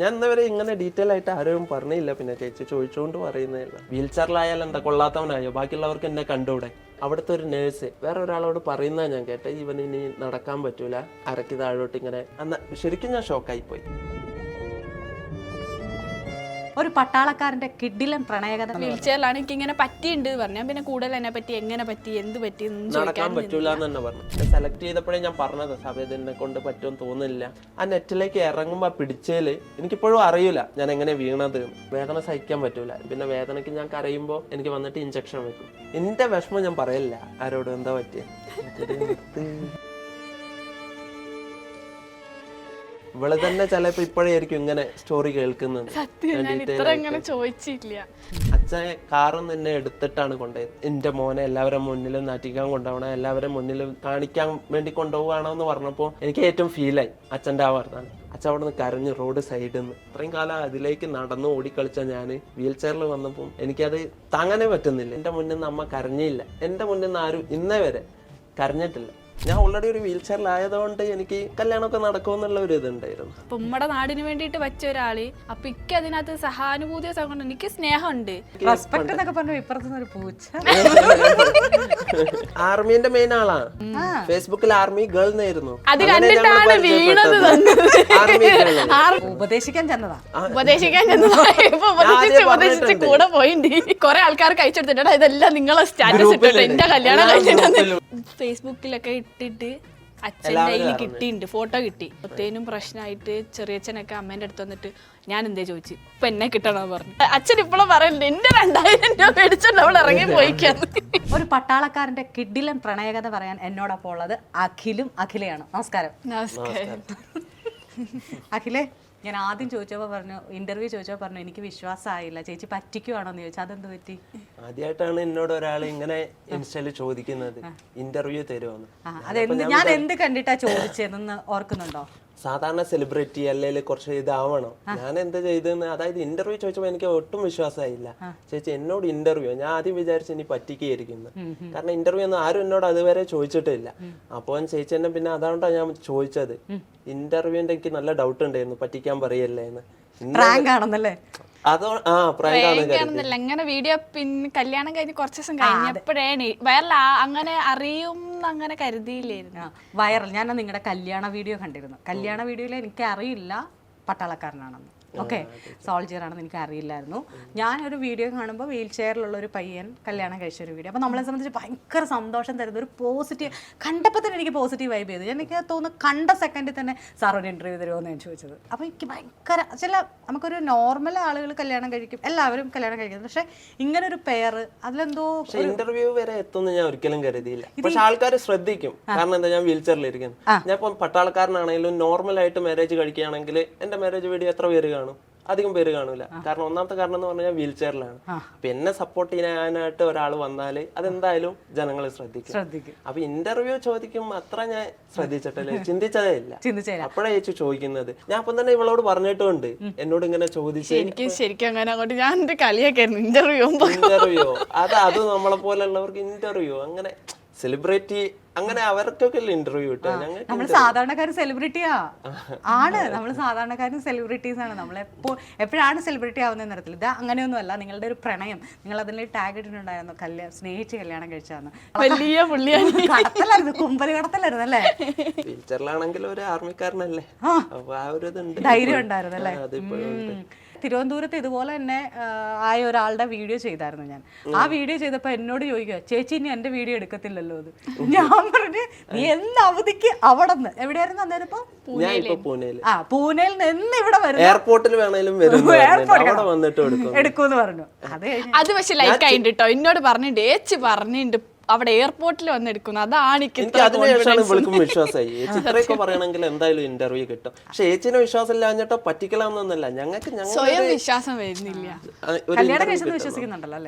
ഞാൻ ഇന്നവരെ ഇങ്ങനെ ഡീറ്റെയിൽ ആയിട്ട് ആരും പറഞ്ഞില്ല. പിന്നെ ചേച്ചി ചോദിച്ചുകൊണ്ട് പറയുന്നില്ല. വീൽ ചെയറിലായാലും എന്താ കൊള്ളാത്തവനായോ, ബാക്കിയുള്ളവർക്ക് എന്നെ കണ്ടൂടെ. അവിടുത്തെ ഒരു നേഴ്സ് വേറെ ഒരാളോട് പറയുന്ന ഞാൻ കേട്ടെ, ഇവൻ ഇനി നടക്കാൻ പറ്റൂല, അരക്ക് താഴോട്ട് ഇങ്ങനെ. അന്ന് ശരിക്കും ഞാൻ ഷോക്കായി പോയി. ഒരു പട്ടാളക്കാരന്റെ കിഡിലൻ പ്രണയകഥ. വീൽ ചെയറിലാണ് എനിക്ക് ഇങ്ങനെ പറ്റിയുണ്ട് പറഞ്ഞു. പിന്നെ കൂടുതൽ എന്നെ പറ്റി, എങ്ങനെ പറ്റി, എന്ത് പറ്റി നടക്കാൻ പറ്റൂല എന്ന് തന്നെ പറഞ്ഞു. സെലക്ട് ചെയ്തപ്പോഴേ ഞാൻ പറഞ്ഞത് സഭേദനെ കൊണ്ട് പറ്റുമെന്ന് തോന്നുന്നില്ല. ആ നെറ്റിലേക്ക് ഇറങ്ങുമ്പോ പിടിച്ചേല് എനിക്കിപ്പോഴും അറിയില്ല ഞാൻ എങ്ങനെ വീണത്. വേദന സഹിക്കാൻ പറ്റൂല. പിന്നെ വേദനയ്ക്ക് ഞാൻ കരയുമ്പോ എനിക്ക് വന്നിട്ട് ഇഞ്ചക്ഷൻ വെക്കും. എന്റെ വിഷമം ഞാൻ പറയില്ല ആരോടും. എന്താ പറ്റിയ ഇവള് തന്നെ ചിലപ്പോ ഇപ്പോഴായിരിക്കും ഇങ്ങനെ സ്റ്റോറി കേൾക്കുന്നത്. അച്ഛൻ കാറൊന്നും എന്നെ എടുത്തിട്ടാണ് കൊണ്ടുപോയത്. എന്റെ മോനെ എല്ലാവരും മുന്നിലും നാട്ടിക്കാൻ കൊണ്ടുപോകണം, എല്ലാവരും മുന്നിലും കാണിക്കാൻ വേണ്ടി കൊണ്ടുപോവാണോ എന്ന് പറഞ്ഞപ്പോ എനിക്ക് ഏറ്റവും ഫീലായി അച്ഛൻ്റെ ആ വർത്താനം. അച്ഛൻ അവിടെ നിന്ന് കരഞ്ഞ് റോഡ് സൈഡിൽ നിന്ന്. ഇത്രയും കാലം അതിലേക്ക് നടന്ന് ഓടിക്കളിച്ച ഞാൻ വീൽ ചെയറിൽ വന്നപ്പോൾ എനിക്കത് താങ്ങാനേ പറ്റുന്നില്ല. എന്റെ മുന്നിൽ നിന്ന് അമ്മ കരഞ്ഞില്ല. എന്റെ മുന്നിൽ നിന്ന് ആരും ഇന്നേ വരെ കരഞ്ഞിട്ടില്ല. ഞാൻ ഓൾറെഡി ഒരു വീൽ ചെയറിലായതുകൊണ്ട് എനിക്ക് കല്യാണമൊക്കെ നടക്കുമെന്നുള്ള ഒരു ഇതുണ്ടായിരുന്നു. അപ്പൊ നമ്മുടെ നാടിന് വേണ്ടിയിട്ട് വെച്ച ഒരാള്. അപ്പൊ എനിക്ക് അതിനകത്ത് സഹാനുഭൂതിയോ സഹോദരൻ, എനിക്ക് സ്നേഹമുണ്ട്. റെസ്പെക്ട് എന്നൊക്കെ പറഞ്ഞു. ഇപ്പുറത്തുനിന്ന് ഒരു പൂച്ച. ആർമിന്റെ മെയിൻ ആളാ. ഫേസ്ബുക്കിൽ ആർമി ഗേൾ എന്നായിരുന്നു. അത് കണ്ടിട്ടാണ് വീണത്. ഉപദേശിക്കാൻ ചെന്നതാ. ഉപദേശിച്ച് കൂടെ പോയിണ്ട്. കുറെ ആൾക്കാർക്ക് അയച്ചെടുത്തിട്ടാ ഇതെല്ലാം നിങ്ങളെ സ്റ്റാറ്റസ് ഇട്ടിട്ട് എന്റെ കല്യാണം കഴിഞ്ഞിട്ട് ഫേസ്ബുക്കിലൊക്കെ ഇട്ടിട്ട് അച്ഛൻ്റെ കയ്യിൽ കിട്ടിയിട്ടുണ്ട്, ഫോട്ടോ കിട്ടി. ഒത്തേനും പ്രശ്നമായിട്ട് ചെറിയച്ഛനൊക്കെ അമ്മേന്റെ അടുത്ത് വന്നിട്ട് ഞാൻ എന്തേ ചോദിച്ചു, ഇപ്പൊ എന്നെ കിട്ടണോ പറഞ്ഞു. അച്ഛൻ ഇപ്പോഴും പറയുന്നുണ്ട് എന്റെ 2000 രൂപ മേടിച്ചോണ്ട് അവൾ ഇറങ്ങി പോയിക്കാന്ന്. ഒരു പട്ടാളക്കാരന്റെ കിഡിലൻ പ്രണയകഥ പറയാൻ എന്നോടൊപ്പം ഉള്ളത് അഖിലും അഖിലയാണ്. നമസ്കാരം. നമസ്കാരം. അഖിലേ, ഞാൻ ആദ്യം ചോദിച്ചപ്പോൾ പറഞ്ഞു, ഇന്റർവ്യൂ ചോദിച്ചപ്പോൾ പറഞ്ഞു എനിക്ക് വിശ്വാസമായില്ല, ചേച്ചി പറ്റിക്കുവാണോ എന്ന് ചോദിച്ചു. അതെന്ത് പറ്റി? ആദ്യമായിട്ടാണ് എന്നോട് ഒരാൾ ഇങ്ങനെ ഇൻസ്റ്റയിൽ ചോദിക്കുന്നത് ഇന്റർവ്യൂ തരുമോന്ന്. അതെന്ത്, ഞാൻ എന്ത് കണ്ടിട്ടാ ചോദിച്ചതെന്ന് ഓർക്കുന്നുണ്ടോ? സാധാരണ സെലിബ്രിറ്റി അല്ലെങ്കിൽ കുറച്ച് ഇതാവണം. ഞാൻ എന്താ ചെയ്തെന്ന്, അതായത് ഇന്റർവ്യൂ ചോദിച്ചപ്പോൾ എനിക്ക് ഒട്ടും വിശ്വാസമായില്ല. ചേച്ചി എന്നോട് ഇന്റർവ്യൂ, ഞാൻ ആദ്യം വിചാരിച്ചു ഇനി പറ്റിക്കുകയായിരിക്കുന്നു. കാരണം ഇന്റർവ്യൂ ഒന്നും ആരും എന്നോട് അതുവരെ ചോദിച്ചിട്ടില്ല. അപ്പോൾ ചേച്ചി എന്നെ പിന്നെ അതുകൊണ്ടാണ് ഞാൻ ചോദിച്ചത്. ഇന്റർവ്യൂവിന്റെ എനിക്ക് നല്ല ഡൗട്ട് ഉണ്ടായിരുന്നു, പറ്റിക്കാൻ പറയല്ലേ എന്ന്. അതോ അങ്ങനെ വീഡിയോ പിന്നെ കല്യാണം കഴിഞ്ഞ് കുറച്ച് ദിവസം കഴിഞ്ഞപ്പോഴാണ് വൈറൽ അങ്ങനെ അറിയും അങ്ങനെ കരുതിയില്ലായിരുന്നു. വൈറൽ, ഞാൻ നിങ്ങളുടെ കല്യാണ വീഡിയോ കണ്ടിരുന്നു. കല്യാണ വീഡിയോയിൽ എനിക്ക് അറിയില്ല പട്ടാളക്കാരനാണെന്ന്. ഓക്കെ, സോൾജിയർ ആണെന്ന് എനിക്ക് അറിയില്ലായിരുന്നു. ഞാനൊരു വീഡിയോ കാണുമ്പോൾ വീൽ ചെയറിലുള്ള ഒരു പയ്യൻ കല്യാണം കഴിച്ച ഒരു വീഡിയോ. അപ്പോൾ നമ്മളെ സംബന്ധിച്ച് ഭയങ്കര സന്തോഷം തരുന്ന ഒരു പോസിറ്റീവ്, കണ്ടപ്പോൾ തന്നെ എനിക്ക് പോസിറ്റീവ് വൈബ് ചെയ്തു. എനിക്ക് തോന്നുന്നു കണ്ട സെക്കൻഡിൽ തന്നെ സാർ ഒരു ഇൻ്റർവ്യൂ തരുമോ എന്ന് ഞാൻ ചോദിച്ചത്. അപ്പോൾ എനിക്ക് ഭയങ്കര നമുക്കൊരു നോർമൽ ആളുകൾ കല്യാണം കഴിക്കും, എല്ലാവരും കല്യാണം കഴിക്കുന്നത്. പക്ഷേ ഇങ്ങനെ ഒരു പെയർ അതിലെന്തോ ഇന്റർവ്യൂ വരെ എത്തുമെന്ന് ഞാൻ ഒരിക്കലും കരുതിയില്ല. പക്ഷെ ആൾക്കാർ ശ്രദ്ധിക്കും. കാരണം എന്താ, ഞാൻ വീൽ ചെയറിലിരിക്കുന്നു. ഞാൻ ഇപ്പം പട്ടാളക്കാരനാണെങ്കിലും നോർമലായിട്ട് മാരേജ് കഴിക്കുകയാണെങ്കിൽ എന്റെ മാരേജ് വീഡിയോ എത്ര പേര് കാണും? അധികം പേര് കാണൂല. കാരണം ഒന്നാമത്തെ കാരണം എന്ന് പറഞ്ഞാൽ വീൽ ചെയറിലാണ്. അപ്പൊ എന്നെ സപ്പോർട്ട് ചെയ്യാനായിട്ട് ഒരാൾ വന്നാല് അതെന്തായാലും ജനങ്ങൾ ശ്രദ്ധിക്കും. അപ്പൊ ഇന്റർവ്യൂ ചോദിക്കും അത്ര ഞാൻ ശ്രദ്ധിച്ചിട്ടില്ല, ചിന്തിച്ചതേ ഇല്ല. അപ്പോഴാ ചേച്ചി ചോദിക്കുന്നത്. ഞാൻ അപ്പം തന്നെ ഇവളോട് പറഞ്ഞിട്ടുണ്ട് എന്നോട് ഇങ്ങനെ ചോദിച്ചു. എനിക്ക് ശരിക്കും അങ്ങനെ അങ്ങോട്ട് ഞാൻ എന്റെ കളിയാക്കായിരുന്നു ഇന്റർവ്യൂ. അത് നമ്മളെ പോലുള്ളവർക്ക് ഇന്റർവ്യൂ അങ്ങനെ സെലിബ്രിറ്റി അങ്ങനെ അവർക്കൊക്കെ ഇന്റർവ്യൂ കിട്ടുക. നമ്മൾ സാധാരണക്കാരും സെലിബ്രിറ്റിയാ ആണ്. നമ്മൾ സാധാരണക്കാരും സെലിബ്രിറ്റീസ് ആണ്. നമ്മൾ എപ്പോഴാണ് സെലിബ്രിറ്റി ആവുന്ന തരത്തിൽ. ഇത് അങ്ങനെയൊന്നും അല്ല. നിങ്ങളുടെ ഒരു പ്രണയം നിങ്ങൾ അതിൽ ടാഗ് ഇട്ടിട്ടുണ്ടായിരുന്നു, സ്നേഹിച്ച് കല്യാണം കഴിച്ചാന്ന്. വലിയ പുള്ളിയാണ്. കടത്തലായിരുന്നു, കുമ്പല് കടത്തലായിരുന്നു അല്ലേ? ടീച്ചറിലാണെങ്കിൽ ഒരു ആർമിക്കാരനല്ലേ, അപ്പൊ ആ ഒരു ഇതുണ്ട്, ധൈര്യം ഉണ്ടായിരുന്നു അല്ലേ? തിരുവനന്തപുരത്ത് ഇതുപോലെ തന്നെ ആയ ഒരാളുടെ വീഡിയോ ചെയ്തായിരുന്നു ഞാൻ. ആ വീഡിയോ ചെയ്തപ്പോൾ എന്നോട് ചോദിക്കുക, ചേച്ചി ഇനി എന്റെ വീഡിയോ എടുക്കത്തില്ലല്ലോ അത്. ഞാൻ പറഞ്ഞു, നീ എന്ന് അവധിക്ക് അവിടെ നിന്ന് എവിടെയായിരുന്നു അന്നേരം? പൂനെയിൽ നിന്ന് ഇവിടെ വരും, എയർപോർട്ടിൽ വേണേലും എടുക്കൂന്ന് പറഞ്ഞു. അത് പക്ഷെ ലൈക്ക് ആയിട്ട് കേട്ടോ, എന്നോട് പറഞ്ഞിട്ടുണ്ട്, ഏച്ചി പറഞ്ഞിട്ടുണ്ട് അവിടെ എയർപോർട്ടിൽ വന്നെടുക്കുന്നു. അതാണ് ഇവൾക്കും വിശ്വാസമായി. ചേച്ചി ഇത്രയൊക്കെ പറയണമെങ്കിൽ എന്തായാലും ഇന്റർവ്യൂ കിട്ടും. പക്ഷെ ചേച്ചിനെ വിശ്വാസം ഇല്ലാഞ്ഞിട്ടോ പറ്റിക്കലാന്നൊന്നല്ല, ഞങ്ങൾക്ക് സ്വയം വിശ്വാസം വരുന്നില്ല. വിശ്വസിക്കുന്നുണ്ടല്ലോ,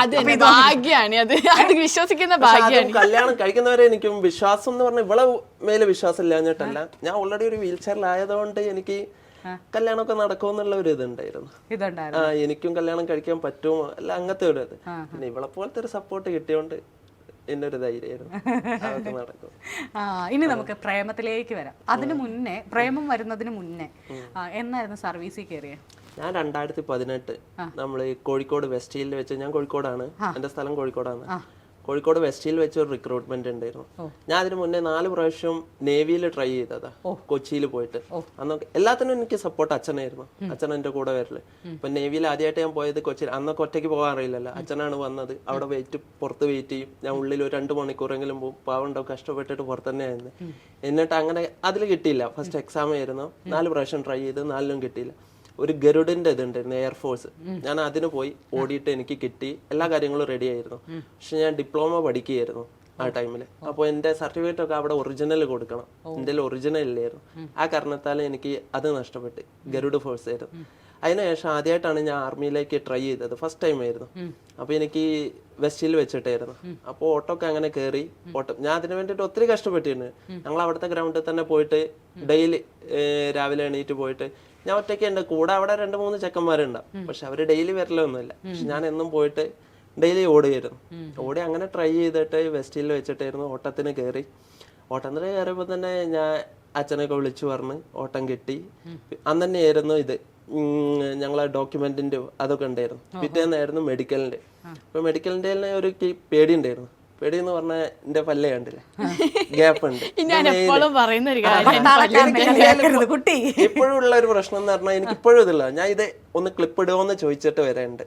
അത് ഭാഗ്യാണ്. അത് വിശ്വസിക്കുന്ന ഭാഗ്യാണ്. കല്യാണം കഴിക്കുന്നവരെ എനിക്കും വിശ്വാസം എന്ന് പറഞ്ഞാൽ ഇവളെ മേലെ വിശ്വാസം ഇല്ലാഞ്ഞിട്ടല്ല. ഞാൻ ഓൾറെഡി ഒരു വീൽ ചെയറിലായതുകൊണ്ട് എനിക്ക് കല്യാണമൊക്കെ നടക്കുമെന്നുള്ള ഒരു ഇതുണ്ടായിരുന്നു. എനിക്കും കല്യാണം കഴിക്കാൻ പറ്റുമോ അല്ല അങ്ങനത്തെ ഒരു ഇത്. പിന്നെ ഇവളെ പോലത്തെ ഒരു സപ്പോർട്ട് കിട്ടിയോണ്ട് എന്നൊരു ധൈര്യമായിരുന്നു. അതൊക്കെ നടക്കും. ഇനി നമുക്ക് പ്രേമത്തിലേക്ക് വരാം. അതിന് മുന്നേ, പ്രേമം വരുന്നതിന് മുന്നേ എന്നായിരുന്നു സർവീസിൽ കയറിയത്? ഞാൻ 2018 നമ്മൾ കോഴിക്കോട് വെസ്റ്റ് ഹില്ലിൽ വെച്ച്, ഞാൻ കോഴിക്കോടാണ്, എൻ്റെ സ്ഥലം കോഴിക്കോടാണ്. കോഴിക്കോട് വെസ്റ്റ് ഹില്ലിൽ വെച്ച് ഒരു റിക്രൂട്ട്മെന്റ് ഉണ്ടായിരുന്നു. ഞാൻ അതിന് മുന്നേ 4 പ്രാവശ്യം നേവിയിൽ ട്രൈ ചെയ്തതാ, കൊച്ചിയിൽ പോയിട്ട്. അന്നൊക്കെ എല്ലാത്തിനും എനിക്ക് സപ്പോർട്ട് അച്ഛനായിരുന്നു. അച്ഛൻ എൻ്റെ കൂടെ വരല്. ഇപ്പൊ നേവിയിൽ ആദ്യമായിട്ട് ഞാൻ പോയത് കൊച്ചിയിൽ. അന്നൊക്കെ ഒറ്റയ്ക്ക് പോകാൻ അറിയില്ലല്ലോ. അച്ഛനാണ് വന്നത്. അവിടെ പുറത്ത് വെയിറ്റ് ചെയ്യും. ഞാൻ ഉള്ളിൽ ഒരു 2 മണിക്കൂറെങ്കിലും പോകും. പാവുണ്ടോ, കഷ്ടപ്പെട്ടിട്ട് പുറത്ത് തന്നെയായിരുന്നു. എന്നിട്ട് അങ്ങനെ അതിൽ കിട്ടിയില്ല. ഫസ്റ്റ് എക്സാം ആയിരുന്നു. 4 പ്രാവശ്യം ട്രൈ ചെയ്ത് 4ലും കിട്ടിയില്ല. ഒരു ഗരുഡിന്റെ ഇതുണ്ടായിരുന്നു, എയർഫോഴ്സ്. ഞാൻ അതിന് പോയി ഓടിയിട്ട് എനിക്ക് കിട്ടി. എല്ലാ കാര്യങ്ങളും റെഡി ആയിരുന്നു. പക്ഷെ ഞാൻ ഡിപ്ലോമ പഠിക്കുകയായിരുന്നു ആ ടൈമിൽ. അപ്പോൾ എൻ്റെ സർട്ടിഫിക്കറ്റ് ഒക്കെ അവിടെ ഒറിജിനൽ കൊടുക്കണം. എൻ്റെ ഒറിജിനൽ ഇല്ലായിരുന്നു. ആ കാരണത്താൽ എനിക്ക് അത് നഷ്ടപ്പെട്ട്. ഗരുഡ് ഫോഴ്സ് ആയിരുന്നു. അതിനുശേഷം ആദ്യമായിട്ടാണ് ഞാൻ ആർമിയിലേക്ക് ട്രൈ ചെയ്തത്. ഫസ്റ്റ് ടൈം ആയിരുന്നു. അപ്പോൾ എനിക്ക് വെസ്റ്റിൽ വെച്ചിട്ടായിരുന്നു. അപ്പോൾ ഓട്ടോ ഒക്കെ അങ്ങനെ കയറി. ഞാൻ അതിന് വേണ്ടിയിട്ട് ഒത്തിരി കഷ്ടപ്പെട്ടിട്ടുണ്ട്. ഞങ്ങൾ അവിടുത്തെ ഗ്രൗണ്ടിൽ തന്നെ പോയിട്ട് ഡെയിലി രാവിലെ എണീറ്റ് പോയിട്ട്, ഞാൻ ഒറ്റയ്ക്ക് ഉണ്ട്, കൂടെ അവിടെ 2-3 ചെക്കന്മാരുണ്ടാവും. പക്ഷെ അവര് ഡെയിലി വരലൊന്നുമില്ല. പക്ഷെ ഞാൻ എന്നും പോയിട്ട് ഡെയിലി ഓടുകയായിരുന്നു. ഓടി അങ്ങനെ ട്രൈ ചെയ്തിട്ട് വെസ്റ്റിൽ വെച്ചിട്ടായിരുന്നു ഓട്ടത്തിന് കയറി. ഓട്ടത്തിന് കയറിയപ്പോൾ തന്നെ ഞാൻ അച്ഛനൊക്കെ വിളിച്ചു പറഞ്ഞ് ഓട്ടം കിട്ടി. അന്ന് തന്നെയായിരുന്നു ഇത് ഞങ്ങളെ ഡോക്യുമെന്റിന്റെ അതൊക്കെ ഉണ്ടായിരുന്നു. പിറ്റേന്നായിരുന്നു മെഡിക്കലിന്റെ. അപ്പൊ മെഡിക്കലിന്റെ ഒരു പേടി ഉണ്ടായിരുന്നു. പേടി എന്ന് പറഞ്ഞാൽ എന്റെ പല്ല് കണ്ടില്ലേ, ഗ്യാപ്പ് ഉണ്ട്. ഇപ്പോഴും ഉള്ള ഒരു പ്രശ്നം എന്ന് പറഞ്ഞാൽ എനിക്ക് ഇപ്പോഴും ഇതില്ല. ഞാൻ ഇത് ഒന്ന് ക്ലിപ്പ് ഇടുമോന്ന് ചോദിച്ചിട്ട് വരാനുണ്ട്.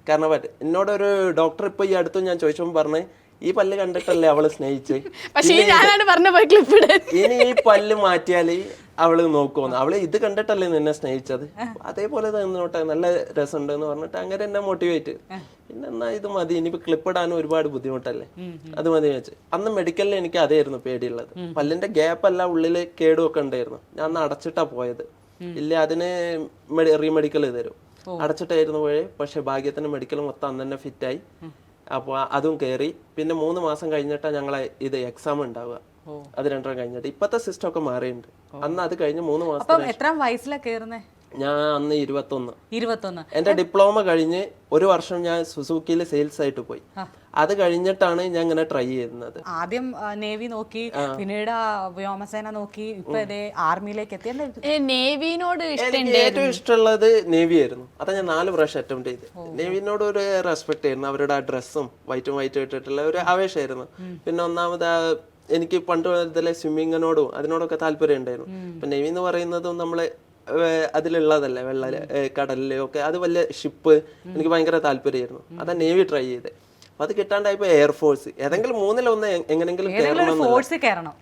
കാരണം എന്നോടൊരു ഡോക്ടർ ഇപ്പൊ ഈ അടുത്തും ഞാൻ ചോദിച്ചപ്പോൾ പറഞ്ഞ്, ഈ പല്ല് കണ്ടിട്ടല്ലേ അവള് സ്നേഹിച്ച്, ഇനി ഈ പല്ല് മാറ്റിയാല് അവള് നോക്കുമെന്ന്. അവള് ഇത് കണ്ടിട്ടല്ലേ നിന്നെ സ്നേഹിച്ചത്, അതേപോലെ നിന്നോട്ടെ, നല്ല രസമുണ്ട് എന്ന് പറഞ്ഞിട്ട് അങ്ങനെ എന്നെ മോട്ടിവേറ്റ്. പിന്നെ എന്നാ ഇത് മതി, ഇനിയിപ്പോ ക്ലിപ്പ് ഇടാനും ഒരുപാട് ബുദ്ധിമുട്ടല്ലേ, അത് മതി വെച്ച്. അന്ന് മെഡിക്കലിൽ എനിക്ക് അതായിരുന്നു പേടിയുള്ളത്. പല്ലിന്റെ ഗ്യാപ്പ് അല്ല, ഉള്ളില് കേടും ഒക്കെ ഉണ്ടായിരുന്നു. ഞാൻ അന്ന് അടച്ചിട്ടാ പോയത്. ഇല്ല അതിന് റീമെഡിക്കൽ തരും. അടച്ചിട്ടായിരുന്നു പോയെ. പക്ഷെ ഭാഗ്യത്തിന് മെഡിക്കൽ മൊത്തം അന്ന് തന്നെ ഫിറ്റായി. അപ്പോൾ അതും കയറി. പിന്നെ 3 മാസം കഴിഞ്ഞിട്ടാണ് ഞങ്ങളെ ഇത് എക്സാം ഉണ്ടാവുക. അത് 2 കഴിഞ്ഞിട്ട്. ഇപ്പത്തെ സിസ്റ്റം ഒക്കെ മാറിയിട്ടുണ്ട്. അന്ന് അത് കഴിഞ്ഞ് 3 മാസം. എത്ര വയസ്സിലാണ് കയറുന്നത്? ഞാൻ അന്ന് 21. എന്റെ ഡിപ്ലോമ കഴിഞ്ഞ് 1 വർഷം ഞാൻ സുസുക്കിയിൽ സെയിൽസ് ആയിട്ട് പോയി. അത് കഴിഞ്ഞിട്ടാണ് ഞാൻ ഇങ്ങനെ ട്രൈ ചെയ്യുന്നത്. ആദ്യം നേവി നോക്കി, പിന്നീട് വ്യോമസേന നോക്കി, ഇപ്പൊ ആർമിയിലേക്ക് എത്തി. നേവിനോട് ഏറ്റവും ഇഷ്ടമുള്ളത് നേവി ആയിരുന്നു. അതാ ഞാൻ 4 പ്രാവശ്യം അറ്റംപ്റ്റ് ചെയ്ത്. നേവിനോട് ഒരു റെസ്പെക്ട് ആയിരുന്നു. അവരുടെ ആ ഡ്രസ്സും വൈറ്റ് ഇട്ടിട്ടുള്ള ഒരു ആവേശമായിരുന്നു. പിന്നെ ഒന്നാമത് എനിക്ക് പണ്ട് മുതലേ സ്വിമ്മിങ്ങിനോടും അതിനോടൊക്കെ താല്പര്യം ഉണ്ടായിരുന്നു. ഇപ്പൊ നേവി എന്ന് പറയുന്നതും നമ്മള് അതിലുള്ളതല്ലേ, കടലിലെ ഒക്കെ. അത് വലിയ ഷിപ്പ് എനിക്ക് ഭയങ്കര താല്പര്യമായിരുന്നു. അതാ നേവി ട്രൈ ചെയ്തത്. അപ്പൊ അത് കിട്ടാണ്ടായപ്പോ എയർഫോഴ്സ്, ഏതെങ്കിലും 3-1 എങ്ങനെങ്കിലും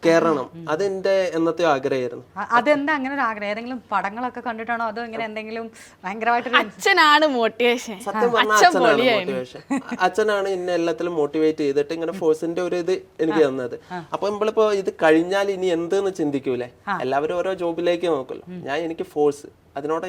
കയറണം. അത് എന്റെ എന്നത്തെയോ ആഗ്രഹമായിരുന്നു. അതെന്താ അങ്ങനെ ഒരു ആഗ്രഹം? ഏതെങ്കിലും പടങ്ങളൊക്കെ കണ്ടിട്ടാണോ, അതോ ഇങ്ങനെ എന്തെങ്കിലും ഭയങ്കരമായിട്ട്? അച്ഛനാണ് മോട്ടിവേഷൻ. സത്യം പറഞ്ഞാൽ അച്ഛനാണ് മോട്ടിവേഷൻ. അച്ഛനാണ് എന്നെ എല്ലാത്തിലും മോട്ടിവേറ്റ് ചെയ്തിട്ട് ഇങ്ങനെ ഫോഴ്സിന്റെ ഒരു ഇത് എനിക്ക് തന്നത്. അപ്പൊ നമ്മളിപ്പോ ഇത് കഴിഞ്ഞാൽ ഇനി എന്തെന്ന് ചിന്തിക്കൂലേ, എല്ലാവരും ഓരോ ജോബിലേക്ക് നോക്കുമല്ലോ. എനിക്ക് ഫോഴ്സ്, അതിനോട്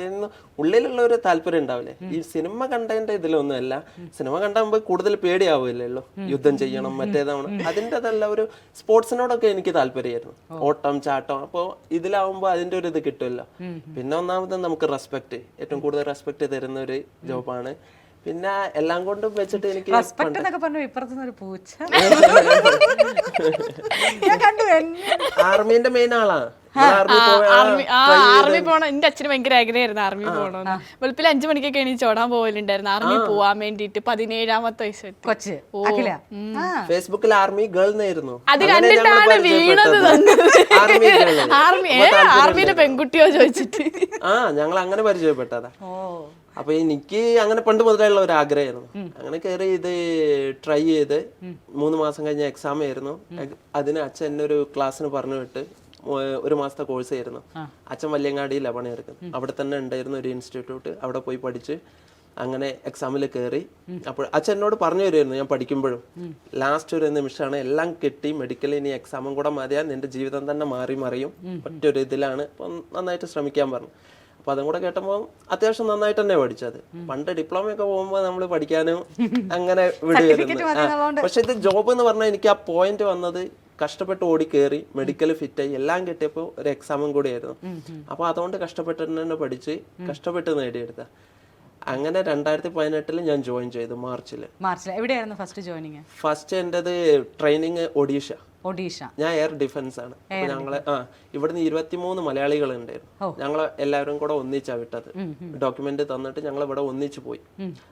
ഉള്ളിലുള്ള ഒരു താല്പര്യം ഉണ്ടാവില്ലേ. ഈ സിനിമ കണ്ടതിന്റെ ഇതിലൊന്നും അല്ല. സിനിമ കണ്ടാകുമ്പോൾ കൂടുതൽ പേടിയാവില്ലല്ലോ, യുദ്ധം ചെയ്യണം മറ്റേതാണ്. അതിൻ്റെതല്ല, ഒരു സ്പോർട്സിനോടൊക്കെ എനിക്ക് താല്പര്യമായിരുന്നു, ഓട്ടം ചാട്ടം. അപ്പോൾ ഇതിലാവുമ്പോൾ അതിന്റെ ഒരു ഇത് കിട്ടുമല്ലോ. പിന്നെ ഒന്നാമത് നമുക്ക് റെസ്പെക്ട്, ഏറ്റവും കൂടുതൽ റെസ്പെക്ട് തരുന്ന ഒരു ജോബാണ്. പിന്നെ എല്ലാം കൊണ്ടും വെച്ചിട്ട് എനിക്ക് ആർമീന്റെ മെയിൻ ആളാണ്. ആർമി പോണം. എന്റെ അച്ഛന് ഭയങ്കര ആഗ്രഹമായിരുന്നു ആർമി പോകണമെന്ന്. വെളുപ്പിൽ 5 മണിക്കൊക്കെ എണീച്ച് ഓടാൻ പോകലുണ്ടായിരുന്നു ആർമി പോവാൻ വേണ്ടിട്ട്. 17ാമത്തെ വയസ്സ് ഫേസ്ബുക്കിൽ ആർമി ഗേൾ എന്നായിരുന്നു. അത് കണ്ടിട്ടാണ് വീണത്. ആർമിയിലെ പെൺകുട്ടിയോ ചോദിച്ചിട്ട് ഞങ്ങൾ അങ്ങനെ പരിചയപ്പെട്ടതാ. അപ്പൊ എനിക്ക് അങ്ങനെ പണ്ട് മുതലുള്ള ഒരു ആഗ്രഹമായിരുന്നു. അങ്ങനെ കയറി ഇത് ട്രൈ ചെയ്ത് 3 മാസം കഴിഞ്ഞ എക്സാം ആയിരുന്നു. അതിന് അച്ഛൻ എന്നെ ഒരു ക്ലാസ്സിന് പറഞ്ഞു വിട്ട്. 1 മാസത്തെ കോഴ്സ് ആയിരുന്നു. അച്ഛൻ വല്യങ്ങാടിയിലാണ് പണിയെടുക്കുന്നത്. അവിടെ തന്നെ ഉണ്ടായിരുന്നു ഒരു ഇൻസ്റ്റിറ്റ്യൂട്ട്. അവിടെ പോയി പഠിച്ച് അങ്ങനെ എക്സാമിൽ കയറി. അപ്പോൾ അച്ഛൻ എന്നോട് പറഞ്ഞു തരുമായിരുന്നു ഞാൻ പഠിക്കുമ്പോഴും, ലാസ്റ്റ് ഒരു നിമിഷമാണ്, എല്ലാം കിട്ടി, മെഡിക്കൽ ഇനി എക്സാമും കൂടെ മതിയാ, നിന്റെ ജീവിതം തന്നെ മറിയും, ഒറ്റൊരു ഇതിലാണ്, അപ്പം നന്നായിട്ട് ശ്രമിക്കാൻ പറഞ്ഞു. അപ്പൊ അതും കൂടെ കേട്ടപ്പോൾ അത്യാവശ്യം നന്നായിട്ട് തന്നെ പഠിച്ചത്. പണ്ട് ഡിപ്ലോമയൊക്കെ പോകുമ്പോൾ നമ്മൾ പഠിക്കാനും അങ്ങനെ വിടുകയായിരുന്നു. പക്ഷെ ഇത് ജോബ് എന്ന് പറഞ്ഞാൽ എനിക്ക് ആ പോയിന്റ് വന്നത് കഷ്ടപ്പെട്ട് ഓടി കയറി മെഡിക്കൽ ഫിറ്റായി എല്ലാം കിട്ടിയപ്പോൾ ഒരു എക്സാമും കൂടി ആയിരുന്നു. അപ്പൊ അതുകൊണ്ട് കഷ്ടപ്പെട്ട് തന്നെ പഠിച്ച് കഷ്ടപ്പെട്ട് നേടിയെടുത്ത. അങ്ങനെ 2018 ഞാൻ ജോയിൻ ചെയ്തു മാർച്ചിൽ. എവിടെയായിരുന്നു ഫസ്റ്റ് ജോയിനിങ്? ഫസ്റ്റ് എൻ്റെത് ട്രെയിനിങ് ഒഡീഷ. ഞാൻ എയർ ഡിഫൻസ് ആണ്. അപ്പൊ ഞങ്ങള് ഇവിടുന്ന് 23 മലയാളികൾ ഉണ്ടായിരുന്നു. ഞങ്ങൾ എല്ലാവരും കൂടെ ഒന്നിച്ചാ വിട്ടത്. ഡോക്യുമെന്റ് തന്നിട്ട് ഞങ്ങൾ ഇവിടെ ഒന്നിച്ചു പോയി.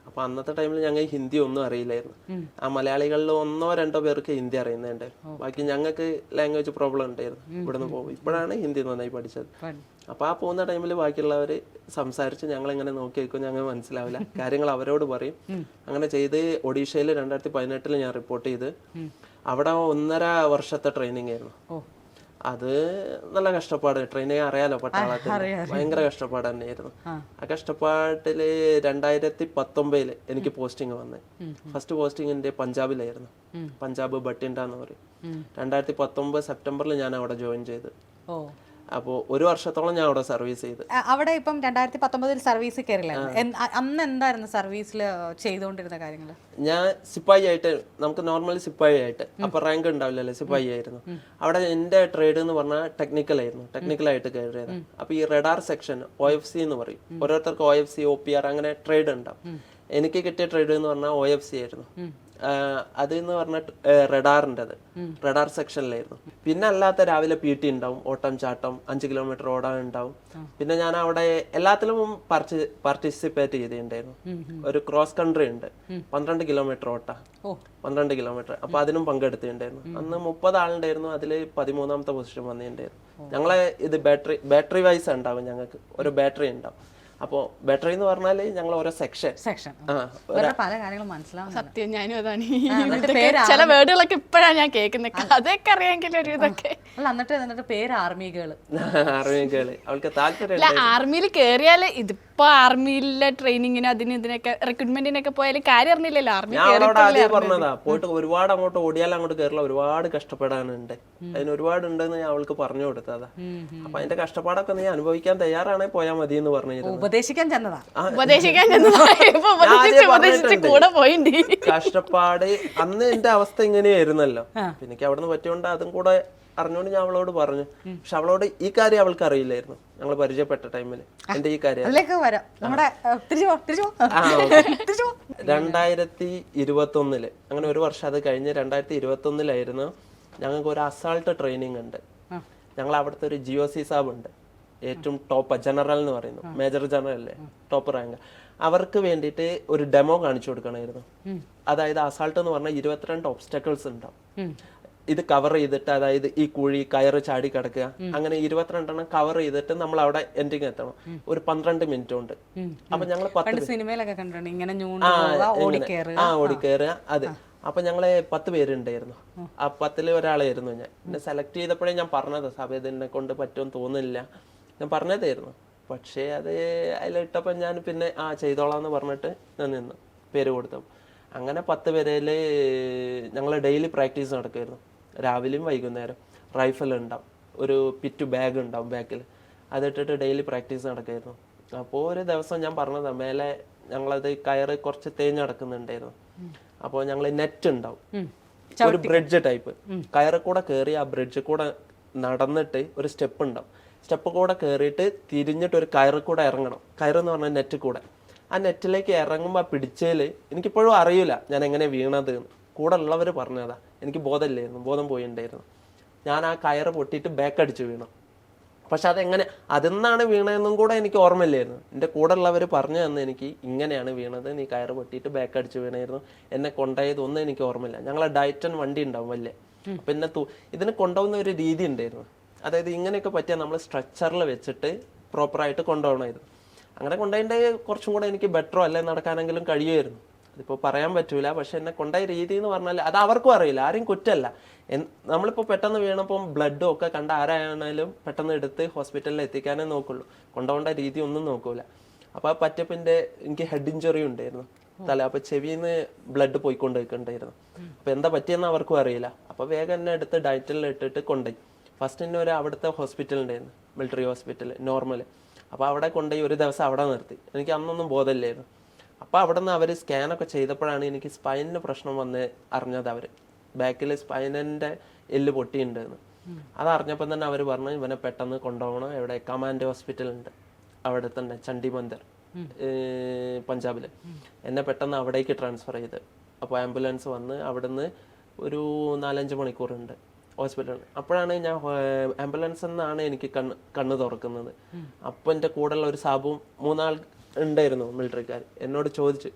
അപ്പൊ അന്നത്തെ ടൈമിൽ ഞങ്ങൾ ഹിന്ദി ഒന്നും അറിയില്ലായിരുന്നു. ആ മലയാളികളിൽ 1-2 പേർക്ക് ഹിന്ദി അറിയുന്നുണ്ടായിരുന്നു. ബാക്കി ഞങ്ങൾക്ക് ലാംഗ്വേജ് പ്രോബ്ലം ഉണ്ടായിരുന്നു ഇവിടുന്ന് പോകും. ഇപ്പോഴാണ് ഹിന്ദി നന്നായി പഠിച്ചത്. അപ്പൊ ആ പോകുന്ന ടൈമിൽ ബാക്കിയുള്ളവര് സംസാരിച്ച് ഞങ്ങൾ ഇങ്ങനെ നോക്കി വെക്കും, ഞങ്ങൾ മനസ്സിലാവില്ല, കാര്യങ്ങൾ അവരോട് പറയും. അങ്ങനെ ചെയ്ത് ഒഡീഷയിൽ 2018 ഞാൻ റിപ്പോർട്ട് ചെയ്ത് അവിടെ 1.5 വർഷത്തെ ട്രെയിനിങ് ആയിരുന്നു. അത് നല്ല കഷ്ടപ്പാട്. ട്രെയിനിങ് അറിയാലോ, പട്ടാളത്തിൽ ഭയങ്കര കഷ്ടപ്പാട് തന്നെയായിരുന്നു. ആ കഷ്ടപ്പാട്ടില് 2019 എനിക്ക് പോസ്റ്റിംഗ് വന്നേ. ഫസ്റ്റ് പോസ്റ്റിംഗ് എന്റെ പഞ്ചാബിലായിരുന്നു. പഞ്ചാബ് ബട്ടിൻഡ എന്ന് പറയും. 2019 സെപ്റ്റംബറിൽ ഞാൻ അവിടെ ജോയിൻ ചെയ്ത്. അപ്പോൾ 1 വർഷത്തോളം ഞാൻ അവിടെ സർവീസ് ചെയ്ത്. അവിടെ ഇപ്പം 2019 സർവീസ് കയറില്ലായിരുന്നു. അന്ന് എന്തായിരുന്നു സർവീസിൽ ചെയ്തുകൊണ്ടിരുന്ന കാര്യങ്ങൾ? ഞാൻ സിപ്പായി ആയിട്ട്, നമുക്ക് നോർമലി സിപ്പായി ആയിട്ട്, അപ്പൊ റാങ്ക് ഉണ്ടാവില്ലല്ലോ, സിപ്പായി ആയിരുന്നു. അവിടെ എന്റെ ട്രേഡ് എന്ന് പറഞ്ഞാൽ ടെക്നിക്കൽ ആയിരുന്നു. ടെക്നിക്കലായിട്ട് കയറിയത്. അപ്പൊ ഈ റഡാർ സെക്ഷൻ OFC എന്ന് പറയും. ഓരോരുത്തർക്ക് OFC, OPR അങ്ങനെ ട്രേഡ് ഉണ്ടാവും. എനിക്ക് കിട്ടിയ ട്രേഡ് എന്ന് പറഞ്ഞാൽ OFC ആയിരുന്നു. അത് എന്ന് പറഞ്ഞ റഡാറിൻ്റെത്, റഡാർ സെക്ഷനിലായിരുന്നു. പിന്നെ അല്ലാത്ത രാവിലെ PT ഉണ്ടാവും, ഓട്ടം ചാട്ടം, 5 കിലോമീറ്റർ ഓടാൻ ഉണ്ടാവും. പിന്നെ ഞാൻ അവിടെ എല്ലാത്തിലും പാർട്ടിസിപ്പേറ്റ് ചെയ്തിട്ടുണ്ടായിരുന്നു. ഒരു ക്രോസ് കൺട്രി ഉണ്ട്, 12 കിലോമീറ്റർ ഓട്ട, 12 കിലോമീറ്റർ. അപ്പൊ അതിനും പങ്കെടുത്തിട്ടുണ്ടായിരുന്നു. അന്ന് 30 ആളുണ്ടായിരുന്നു. അതിൽ 13ാമത്തെ പൊസിഷൻ വന്നിട്ടുണ്ടായിരുന്നു. ഞങ്ങളെ ഇത് ബാറ്ററി വൈസ് ഉണ്ടാവും. ഞങ്ങൾക്ക് ഒരു ബാറ്ററി ഉണ്ടാവും. അപ്പോ ബാറ്ററി എന്ന് പറഞ്ഞാല് ഞങ്ങൾ ഓരോ സെക്ഷൻ പല കാര്യങ്ങളും മനസ്സിലാവും. സത്യം, ഞാനും അതാണ്. ചില വേർഡുകളൊക്കെ ഇപ്പഴാണ് ഞാൻ കേൾക്കുന്നത്. അതൊക്കെ അറിയാമെങ്കിൽ ഒരു ഇതൊക്കെ. എന്നിട്ട് പേര് ആർമികള്. അവൾക്ക് താല്പര്യം. ആർമിയിൽ കേറിയാല് ഇതിപ്പോ ആർമിയിലെ ട്രെയിനിങ്ങിന് ഇതിനൊക്കെ റിക്രൂട്ട്മെന്റിനൊക്കെ പോയാലും കാര്യം അറിഞ്ഞില്ലല്ലോ. ആർമി ആദ്യം പറഞ്ഞതാ, പോയിട്ട് ഒരുപാട് അങ്ങോട്ട് ഓടിയാലും അങ്ങോട്ട് കയറില്ല, ഒരുപാട് കഷ്ടപ്പെടാനുണ്ട്. അതിന് ഒരുപാട് ഉണ്ടെന്ന് ഞാൻ അവൾക്ക് പറഞ്ഞു കൊടുത്തതാ. അപ്പൊ അതിന്റെ കഷ്ടപ്പാടൊക്കെ നീ അനുഭവിക്കാൻ തയ്യാറാണെ പോയാൽ മതി എന്ന് പറഞ്ഞു. ഉപദേശിക്കാൻ ചെന്നതാ. കഷ്ടപ്പാട് അന്ന് എന്റെ അവസ്ഥ ഇങ്ങനെയായിരുന്നല്ലോ. എനിക്ക് അവിടുന്ന് പറ്റിയോണ്ട് അതും കൂടെ അറിഞ്ഞോണ്ട് ഞാൻ അവളോട് പറഞ്ഞു. പക്ഷെ അവളോട് ഈ കാര്യം അവൾക്ക് അറിയില്ലായിരുന്നു. ഞങ്ങൾ പരിചയപ്പെട്ട ടൈമില് എന്റെ ഈ കാര്യം 2021 അങ്ങനെ 1 വർഷം അത് കഴിഞ്ഞ് 2021 ഞങ്ങൾക്ക് ഒരു അസാൾട്ട് ട്രെയിനിങ് ഉണ്ട്. ഞങ്ങൾ അവിടുത്തെ ഒരു GOC സാബ് ഉണ്ട്, ഏറ്റവും ടോപ്പ് ജനറൽ എന്ന് പറയുന്നു, മേജർ ജനറൽ അല്ലേ, ടോപ്പ് റാങ്ക്. അവർക്ക് വേണ്ടിയിട്ട് ഒരു ഡെമോ കാണിച്ചു കൊടുക്കണമായിരുന്നു. അതായത് അസാൾട്ട് എന്ന് പറഞ്ഞാൽ 22 ഒബ്സ്റ്റക്കിൾസ് ഉണ്ടാവും. ഇത് കവർ ചെയ്തിട്ട്, അതായത് ഈ കുഴി, കയറ് ചാടി കിടക്കുക, അങ്ങനെ 22 കവർ ചെയ്തിട്ട് നമ്മൾ അവിടെ എൻഡിങ് എത്തണം. ഒരു 12 മിനിറ്റ് ഉണ്ട്. അപ്പൊ ഞങ്ങൾ ഓടിക്കയറുക. അത് അപ്പൊ ഞങ്ങള് 10 പേരുണ്ടായിരുന്നു. ആ 10ൽ ഒരാളായിരുന്നു ഞാൻ. എന്നെ സെലക്ട് ചെയ്തപ്പോഴേ ഞാൻ പറഞ്ഞത്, സഭേദിനെ കൊണ്ട് പറ്റുമെന്ന് തോന്നുന്നില്ല, ഞാൻ പറഞ്ഞതായിരുന്നു. പക്ഷേ അത് അതിലിട്ടപ്പോൾ ഞാൻ പിന്നെ ചെയ്തോളാന്ന് പറഞ്ഞിട്ട് ഞാൻ നിന്ന് പേര് കൊടുത്തു. അങ്ങനെ 10 പേരിൽ ഞങ്ങൾ ഡെയിലി പ്രാക്ടീസ് നടക്കുമായിരുന്നു. രാവിലെയും വൈകുന്നേരം റൈഫിൾ ഉണ്ടാവും, ഒരു പിറ്റ് ബാഗ് ഉണ്ടാവും ബാക്കിൽ, അതിട്ടിട്ട് ഡെയിലി പ്രാക്ടീസ് നടക്കുമായിരുന്നു. അപ്പോൾ ഒരു ദിവസം ഞാൻ പറഞ്ഞതാ, മേലെ ഞങ്ങളത് കയറ് കുറച്ച് തേഞ്ഞ് നടക്കുന്നുണ്ടായിരുന്നു. അപ്പോൾ ഞങ്ങൾ നെറ്റ് ഉണ്ടാവും, ഒരു ബ്രിഡ്ജ് ടൈപ്പ്, കയറ് കൂടെ കയറി ആ ബ്രിഡ്ജ് കൂടെ നടന്നിട്ട് ഒരു സ്റ്റെപ്പ് ഉണ്ടാവും. സ്റ്റെപ്പ് കൂടെ കയറിയിട്ട് തിരിഞ്ഞിട്ട് ഒരു കയറ് കൂടെ ഇറങ്ങണം. കയറെന്ന് പറഞ്ഞാൽ നെറ്റ് കൂടെ. ആ നെറ്റിലേക്ക് ഇറങ്ങുമ്പോൾ ആ പിടിച്ചതിൽ എനിക്കിപ്പോഴും അറിയില്ല ഞാൻ എങ്ങനെ വീണത്. കൂടെ ഉള്ളവർ പറഞ്ഞതാ, എനിക്ക് ബോധമില്ലായിരുന്നു, ബോധം പോയിണ്ടായിരുന്നു. ഞാൻ ആ കയറ് പൊട്ടിയിട്ട് ബാക്ക് അടിച്ച് വീണു. പക്ഷെ അതെങ്ങനെ അതെന്നാണ് വീണതെന്നും കൂടെ എനിക്ക് ഓർമ്മയില്ലായിരുന്നു. എൻ്റെ കൂടെ ഉള്ളവർ പറഞ്ഞു തന്നെ എനിക്ക് ഇങ്ങനെയാണ് വീണത്, നീ കയറ് പൊട്ടിയിട്ട് ബാക്ക് അടിച്ച് വീണായിരുന്നു, എന്നെ കൊണ്ടുപോയതൊന്നും എനിക്ക് ഓർമ്മയില്ല. ഞങ്ങളെ ഡയറ്റൻ വണ്ടി ഉണ്ടാവും വലിയ, പിന്നെ ഇതിന് കൊണ്ടുപോകുന്ന ഒരു രീതി ഉണ്ടായിരുന്നു. അതായത് ഇങ്ങനെയൊക്കെ പറ്റിയാൽ നമ്മൾ സ്ട്രെച്ചറിൽ വെച്ചിട്ട് പ്രോപ്പറായിട്ട് കൊണ്ടുപോകണമായിരുന്നു. അങ്ങനെ കൊണ്ടുപോയിട്ട് കുറച്ചും കൂടെ എനിക്ക് ബെറ്ററോ അല്ലെ നടക്കാനെങ്കിലും കഴിയുമായിരുന്നു. അതിപ്പോൾ പറയാൻ പറ്റൂല. പക്ഷെ എന്നെ കൊണ്ടുപോയ രീതി എന്ന് പറഞ്ഞാൽ അത് അവർക്കും അറിയില്ല, ആരെയും കുറ്റമല്ല. നമ്മളിപ്പോൾ പെട്ടെന്ന് വീണപ്പം ബ്ലഡും ഒക്കെ കണ്ട ആരായാലും പെട്ടെന്ന് എടുത്ത് ഹോസ്പിറ്റലിൽ എത്തിക്കാനേ നോക്കുള്ളൂ, കൊണ്ടുപോകേണ്ട രീതി ഒന്നും നോക്കൂല. അപ്പോൾ ആ പറ്റപ്പോൾ എനിക്ക് ഹെഡ് ഇഞ്ചുറി ഉണ്ടായിരുന്നു തല. അപ്പോൾ ചെവിയിൽ നിന്ന് ബ്ലഡ് പോയിക്കൊണ്ട് നിൽക്കുന്നുണ്ടായിരുന്നു. അപ്പോൾ എന്താ പറ്റിയെന്ന് അവർക്കും അറിയില്ല. അപ്പോൾ വേഗം എന്നെ എടുത്ത് ഡയറ്റിൽ ഇട്ടിട്ട് കൊണ്ടുപോയി. ഫസ്റ്റ് തന്നെ അവിടുത്തെ ഹോസ്പിറ്റൽ ഉണ്ടായിരുന്നു, മിലിറ്ററി ഹോസ്പിറ്റൽ നോർമൽ. അപ്പോൾ അവിടെ കൊണ്ടുപോയി ഒരു ദിവസം അവിടെ നിർത്തി. എനിക്ക് അന്നൊന്നും ബോധമില്ലായിരുന്നു. അപ്പോൾ അവിടെ നിന്ന് അവർ സ്കാനൊക്കെ ചെയ്തപ്പോഴാണ് എനിക്ക് സ്പൈനിന് പ്രശ്നം വന്ന് അറിഞ്ഞത്. അവർ ബാക്കിൽ സ്പൈനിൻ്റെ എല്ല് പൊട്ടിയിട്ടുണ്ടെന്ന്. അതറിഞ്ഞപ്പോൾ തന്നെ അവർ പറഞ്ഞു ഇവനെ പെട്ടെന്ന് കൊണ്ടുപോകണം, എവിടെ കമാൻഡ് ഹോസ്പിറ്റൽ ഉണ്ട് അവിടെ തന്നെ, ചണ്ഡി മന്ദിർ പഞ്ചാബിൽ. എന്നെ പെട്ടെന്ന് അവിടേക്ക് ട്രാൻസ്ഫർ ചെയ്ത്. അപ്പോൾ ആംബുലൻസ് വന്ന് അവിടുന്ന് ഒരു 4-5 മണിക്കൂറുണ്ട് ഹോസ്പിറ്റലിൽ. അപ്പോഴാണ് ഞാൻ ആംബുലൻസ് എന്നാണ് എനിക്ക് കണ്ണ് തുറക്കുന്നത്. അപ്പോൾ എൻ്റെ കൂടെയുള്ള ഒരു സാബും 3 ആൾ ഉണ്ടായിരുന്നു മിലിറ്ററിക്കാർ. എന്നോട് ചോദിച്ചു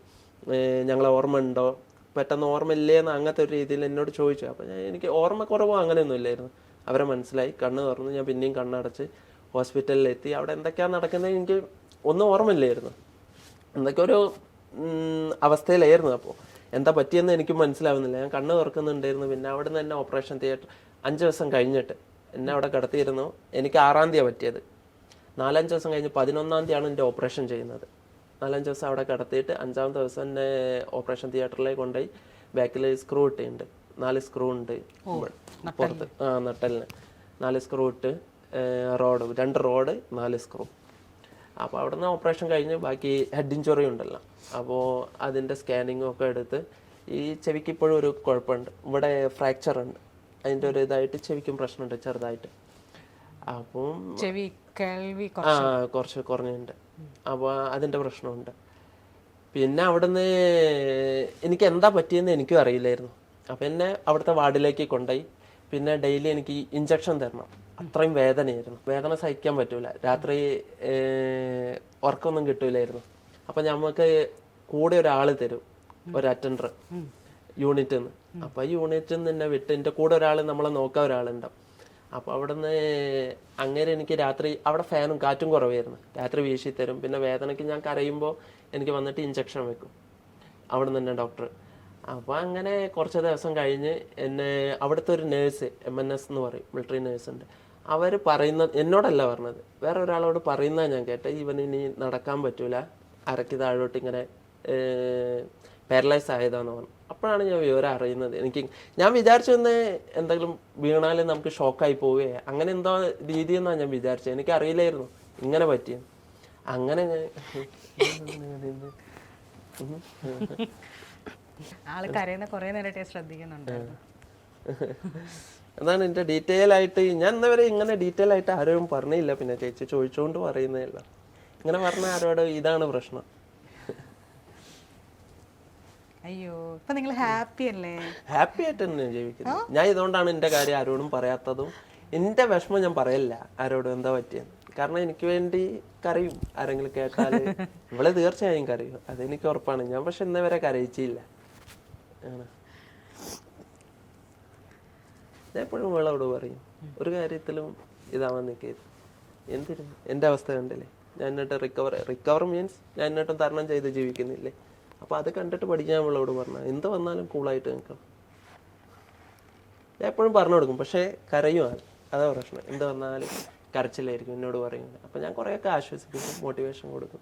ഞങ്ങളെ ഓർമ്മ ഉണ്ടോ, പെട്ടെന്ന് ഓർമ്മയില്ലേന്ന് അങ്ങനത്തെ ഒരു രീതിയിൽ എന്നോട് ചോദിച്ചു. അപ്പോൾ എനിക്ക് ഓർമ്മക്കുറവോ അങ്ങനെയൊന്നും ഇല്ലായിരുന്നു. അവരെ മനസ്സിലായി, കണ്ണ് തുറന്ന് ഞാൻ പിന്നെയും കണ്ണടച്ച് ഹോസ്പിറ്റലിലെത്തി. അവിടെ എന്തൊക്കെയാണ് നടക്കുന്നത് എനിക്ക് ഒന്നും ഓർമ്മയില്ലായിരുന്നു. എന്തൊക്കെ ഒരു അവസ്ഥയിലായിരുന്നു. അപ്പോൾ എന്താ പറ്റിയെന്ന് എനിക്ക് മനസ്സിലാവുന്നില്ല. ഞാൻ കണ്ണ് തുറക്കുന്നുണ്ടായിരുന്നു. പിന്നെ അവിടെ നിന്ന് തന്നെ ഓപ്പറേഷൻ തിയേറ്റർ 5 ദിവസം കഴിഞ്ഞിട്ട് എന്നെ അവിടെ കിടത്തിയിരുന്നു. എനിക്ക് 6-ാം തീയതി പറ്റിയത്. 4-5 ദിവസം കഴിഞ്ഞ് 11-ാം തീയതിയാണ് എൻ്റെ ഓപ്പറേഷൻ ചെയ്യുന്നത്. 4-5 ദിവസം അവിടെ കിടത്തിയിട്ട് 5-ാമത്തെ ദിവസം എന്നെ ഓപ്പറേഷൻ തിയേറ്ററിലേക്ക് കൊണ്ടുപോയി. ബാക്കിൽ സ്ക്രൂ ഇട്ടുണ്ട്, 4 സ്ക്രൂ ഉണ്ട് പുറത്ത്, നട്ടലിന് 4 സ്ക്രൂ ഇട്ട്, റോഡ് 2 റോഡ് 4 സ്ക്രൂ. അപ്പോൾ അവിടെ നിന്ന് ഓപ്പറേഷൻ കഴിഞ്ഞ് ബാക്കി ഹെഡ് ഇഞ്ചുറി ഉണ്ടല്ലോ, അപ്പോൾ അതിൻ്റെ സ്കാനിങ്ങും ഒക്കെ എടുത്ത്. ഈ ചെവിക്ക് ഇപ്പോഴും ഒരു കുഴപ്പമുണ്ട്, ഇവിടെ ഫ്രാക്ചർ ഉണ്ട്, അതിൻ്റെ ഒരു ഇതായിട്ട് ചെവിക്കും പ്രശ്നമുണ്ട് ചെറുതായിട്ട്. അപ്പം ചെവി കേൾവി കുറച്ച് കുറഞ്ഞുണ്ട്. അപ്പോൾ അതിൻ്റെ പ്രശ്നമുണ്ട്. പിന്നെ അവിടുന്ന് എനിക്ക് എന്താ പറ്റിയെന്ന് എനിക്കും അറിയില്ലായിരുന്നു. അപ്പം എന്നെ അവിടുത്തെ വാർഡിലേക്ക് കൊണ്ടുപോയി. പിന്നെ ഡെയിലി എനിക്ക് ഇഞ്ചക്ഷൻ തരണം, അത്രയും വേദനയായിരുന്നു. വേദന സഹിക്കാൻ പറ്റൂല. രാത്രി ഉറക്കമൊന്നും കിട്ടൂലായിരുന്നു. അപ്പം നമുക്ക് കൂടെ ഒരാൾ തരും, ഒരു അറ്റൻഡർ യൂണിറ്റിൽ നിന്ന്. അപ്പോൾ ഈ യൂണിറ്റിൽ നിന്ന് എന്നെ വിട്ട് എൻ്റെ കൂടെ ഒരാൾ നമ്മളെ നോക്കാൻ ഒരാളുണ്ടാവും. അപ്പോൾ അവിടുന്ന് അങ്ങനെ എനിക്ക് രാത്രി അവിടെ ഫാനും കാറ്റും കുറവായിരുന്നു. രാത്രി വീശി തരും. പിന്നെ വേദനയ്ക്ക് ഞാൻ കരയുമ്പോൾ എനിക്ക് വന്നിട്ട് ഇഞ്ചക്ഷൻ വെക്കും അവിടെ നിന്ന് തന്നെ ഡോക്ടർ. അപ്പോൾ അങ്ങനെ കുറച്ച് ദിവസം കഴിഞ്ഞ് എന്നെ അവിടുത്തെ ഒരു നേഴ്സ്, MNS എന്ന് പറയും, മിലിറ്ററി നേഴ്സ് ഉണ്ട്. അവർ പറയുന്ന, എന്നോടല്ല പറഞ്ഞത്, വേറെ ഒരാളോട് പറയുന്നത് ഞാൻ കേട്ടെ, ഇവന് ഇനി നടക്കാൻ പറ്റൂല, അരക്ക് താഴോട്ട് ഇങ്ങനെ പാരലൈസ് ആയതാന്ന് പറഞ്ഞു. അപ്പോഴാണ് ഞാൻ വിവരം അറിയുന്നത്. ഞാൻ വിചാരിച്ചു തന്നെ എന്തെങ്കിലും വീണാലും നമുക്ക് ഷോക്കായി പോവുകയെ അങ്ങനെ എന്തോ രീതിയെന്നാണ് ഞാൻ വിചാരിച്ചത്. എനിക്ക് അറിയില്ലായിരുന്നു ഇങ്ങനെ പറ്റിയത്. അങ്ങനെ ആള് കരയുന്ന കുറേ നേരമായിട്ട് ശ്രദ്ധിക്കുന്നുണ്ട്. അതാണ് എൻ്റെ ഡീറ്റെയിൽ ആയിട്ട്. ഞാൻ ഇന്നവരെ ഇങ്ങനെ ഡീറ്റെയിൽ ആയിട്ട് ആരോടും പറഞ്ഞില്ല. പിന്നെ ചേച്ചി ചോദിച്ചുകൊണ്ട് പറയുന്നതല്ല. ഇങ്ങനെ പറഞ്ഞ ആരോട് ഇതാണ് പ്രശ്നം. അയ്യോ, ഇപ്പൊ നിങ്ങൾ ഹാപ്പി അല്ലേ? ഹാപ്പി ആയിട്ട് തന്നെ ജീവിക്കുന്നത്. ഞാൻ ഇതുകൊണ്ടാണ് എൻ്റെ കാര്യം ആരോടും പറയാത്തതും. എൻ്റെ വിഷമം ഞാൻ പറയില്ല ആരോടും എന്താ പറ്റിയെന്ന്. കാരണം എനിക്ക് വേണ്ടി കരയും ആരെങ്കിലും കേട്ടാൽ. ഇവളെ തീർച്ചയായും കരയും, അതെനിക്ക് ഉറപ്പാണ്. ഞാൻ പക്ഷെ ഇന്നേ വരെ കരയിച്ചില്ല. ആണ് ഞാൻ എപ്പോഴും ഇവളോട് പറയും, ഒരു കാര്യത്തിലും ഇതാവാൻ നിൽക്കരുത്. എന്തിനും എൻ്റെ അവസ്ഥ കണ്ടില്ലേ, ഞാൻ എന്നിട്ട് റിക്കവർ മീൻസ് ഞാൻ എന്നിട്ടും തരണം ചെയ്ത് ജീവിക്കുന്നില്ലേ. അപ്പോൾ അത് കണ്ടിട്ട് പഠിക്കാൻ അവളോട് പറഞ്ഞാൽ എന്ത് വന്നാലും കൂളായിട്ട് നിൽക്കണം. ഞാൻ എപ്പോഴും പറഞ്ഞു കൊടുക്കും, പക്ഷേ കരയുമാണ്, അതാ പ്രശ്നം. എന്ത് വന്നാലും കരച്ചിലായിരിക്കും എന്നോട് പറയുന്നത്. അപ്പം ഞാൻ കുറേയൊക്കെ ആശ്വസിപ്പിക്കും, മോട്ടിവേഷൻ കൊടുക്കും.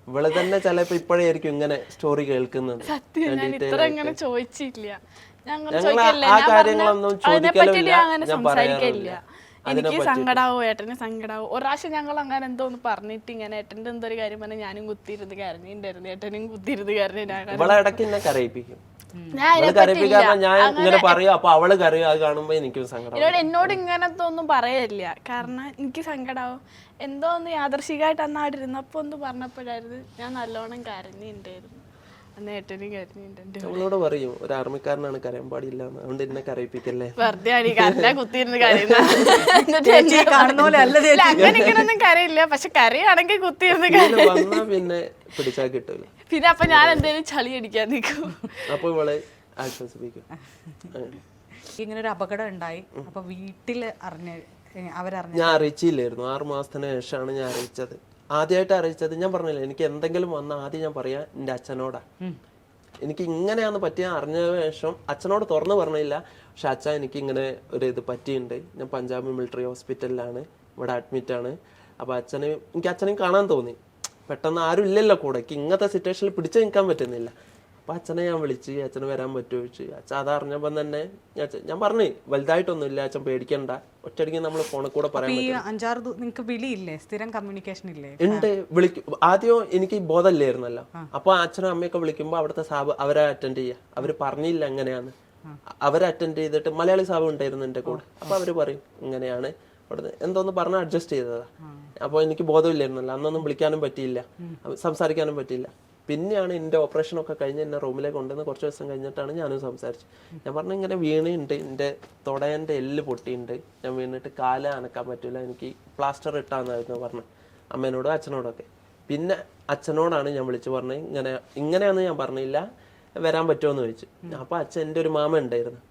ഇവള് തന്നെ ചിലപ്പോ ഇപ്പോഴായിരിക്കും ഇങ്ങനെ സ്റ്റോറി കേൾക്കുന്നത്. ആ കാര്യങ്ങളൊന്നും ചോദിക്കലില്ല, ഞാൻ പറയാറില്ല. എനിക്ക് സങ്കടാവോ, ഏട്ടന് സങ്കടാവോ. ഒരാഴ്ച ഞങ്ങൾ അങ്ങനെ എന്തോ ഒന്ന് പറഞ്ഞിട്ട് ഇങ്ങനെ ഏട്ടൻ്റെ എന്തോ ഒരു കാര്യം പറഞ്ഞാൽ ഞാനും കുത്തിയിരുന്ന് കരഞ്ഞിട്ടുണ്ടായിരുന്നു, ഏട്ടനും കുത്തിയിരുന്ന് കരഞ്ഞു. ഇവളെ ഇടയ്ക്ക് എന്നെ കരയിപ്പിക്കും. ഞാൻ ഇങ്ങനെ പറയും, അപ്പൊ അവള് കരയും. അത് കാണുമ്പോ എനിക്കും സങ്കടം. എന്നോട് ഇങ്ങനത്തെ ഒന്നും പറയല്ല, കാരണം എനിക്ക് സങ്കടാവും. എന്തോ ഒന്ന് യാദർശികമായിട്ട് അന്ന് അവിടെ ഇരുന്നപ്പോ ഒന്ന് പറഞ്ഞപ്പോഴായിരുന്നു ഞാൻ നല്ലോണം കരഞ്ഞിട്ടുണ്ടായിരുന്നു. അന്ന് ഏട്ടനും കരഞ്ഞിട്ടുണ്ട്. അവളോട് പറയും, ഒരു ആർമിക്കാരനാണ് കരയാൻ പാടില്ല, അതുകൊണ്ട് എന്നെ കരയിപ്പിക്കല്ലേ. വെറുതെ കുത്തിയിരുന്ന് കരയുന്ന അങ്ങനെ ഇങ്ങനൊന്നും കരയില്ല, പക്ഷെ കരയാണെങ്കിൽ കുത്തിയിരുന്ന് വന്നാ പിന്നെ പിടിച്ചാൽ കിട്ടൂല. പിന്നെ അപ്പൊ ഞാൻ എന്തേലും ചളി അടിക്കാൻ നിൽക്കും. അപ്പൊ ഇവളെ ആശ്വസിപ്പിക്കും. ഇങ്ങനെ ഒരു അപകടം ഉണ്ടായി, അപ്പൊ വീട്ടില് അവരറിഞ്ഞു? ഞാൻ അറിയിച്ചില്ലായിരുന്നു. 6 മാസത്തിന് ശേഷമാണ് ഞാൻ അറിയിച്ചത്. ആദ്യമായിട്ട് അറിയിച്ചത് ഞാൻ പറഞ്ഞില്ല, എനിക്ക് എന്തെങ്കിലും വന്നാൽ ആദ്യം ഞാൻ പറയാ എൻ്റെ അച്ഛനോടാ. എനിക്ക് ഇങ്ങനെയാന്ന് പറ്റിയ അറിഞ്ഞ ശേഷം അച്ഛനോട് തുറന്നു പറഞ്ഞില്ല. പക്ഷെ അച്ഛൻ എനിക്ക് ഇങ്ങനെ ഒരു ഇത് പറ്റിയിട്ടുണ്ട്, ഞാൻ പഞ്ചാബ് മിലിറ്ററി ഹോസ്പിറ്റലിലാണ്, ഇവിടെ അഡ്മിറ്റാണ്. അപ്പോൾ എനിക്ക് അച്ഛനെയും കാണാൻ തോന്നി. പെട്ടെന്ന് ആരും ഇല്ലല്ലോ കൂടെ, ഇങ്ങനത്തെ സിറ്റുവേഷനിൽ പിടിച്ചു നിൽക്കാൻ പറ്റുന്നില്ല. അപ്പം അച്ഛനെ ഞാൻ വിളിച്ച്, അച്ഛന് വരാൻ പറ്റുമോ ചോദിച്ചു. അച്ഛൻ അതറിഞ്ഞപ്പം തന്നെ ഞാൻ പറഞ്ഞു, വലുതായിട്ടൊന്നും ഇല്ല അച്ഛൻ, പേടിക്കണ്ട, ഒറ്റയടിക്ക് നമ്മൾ ഫോണിൽ കൂടെ പറയാൻ ഉണ്ട്. വിളിക്കും. ആദ്യം എനിക്ക് ബോധമില്ലായിരുന്നല്ലോ. അപ്പൊ അച്ഛനും അമ്മയൊക്കെ വിളിക്കുമ്പോൾ അവിടുത്തെ സാബ് അവരെ അറ്റൻഡ് ചെയ്യുക. അവര് പറഞ്ഞില്ല എങ്ങനെയാന്ന്, അവരെ അറ്റൻഡ് ചെയ്തിട്ട് മലയാളി സാബ് ഉണ്ടായിരുന്നു എൻ്റെ കൂടെ. അപ്പോൾ അവർ പറയും ഇങ്ങനെയാണ് അവിടെ എന്തോന്ന് പറഞ്ഞ് അഡ്ജസ്റ്റ് ചെയ്തതാ. അപ്പോൾ എനിക്ക് ബോധമില്ലായിരുന്നല്ലോ, അന്നൊന്നും വിളിക്കാനും പറ്റിയില്ല, സംസാരിക്കാനും പറ്റിയില്ല. പിന്നെയാണ് എൻ്റെ ഓപ്പറേഷനൊക്കെ കഴിഞ്ഞ് എന്നെ റൂമിലേക്ക് കൊണ്ടുവന്ന് കുറച്ച് ദിവസം കഴിഞ്ഞിട്ടാണ് ഞാനും സംസാരിച്ചത്. ഞാൻ പറഞ്ഞു ഇങ്ങനെ വീണുണ്ട്, എൻ്റെ തുടേൻ്റെ എല്ല് പൊട്ടിയിട്ടുണ്ട്, ഞാൻ വീണിട്ട് കാല് അനക്കാൻ പറ്റില്ല, എനിക്ക് പ്ലാസ്റ്റർ ഇട്ടാന്നായിരുന്നു പറഞ്ഞു അമ്മേനോടും അച്ഛനോടൊക്കെ. പിന്നെ അച്ഛനോടാണ് ഞാൻ വിളിച്ചു പറഞ്ഞത് ഇങ്ങനെയാണെന്ന് ഞാൻ പറഞ്ഞില്ല, വരാൻ പറ്റുമോ എന്ന് ചോദിച്ചു. അപ്പോൾ അച്ഛൻ എൻ്റെ ഒരു മാമ ഉണ്ടായിരുന്നു,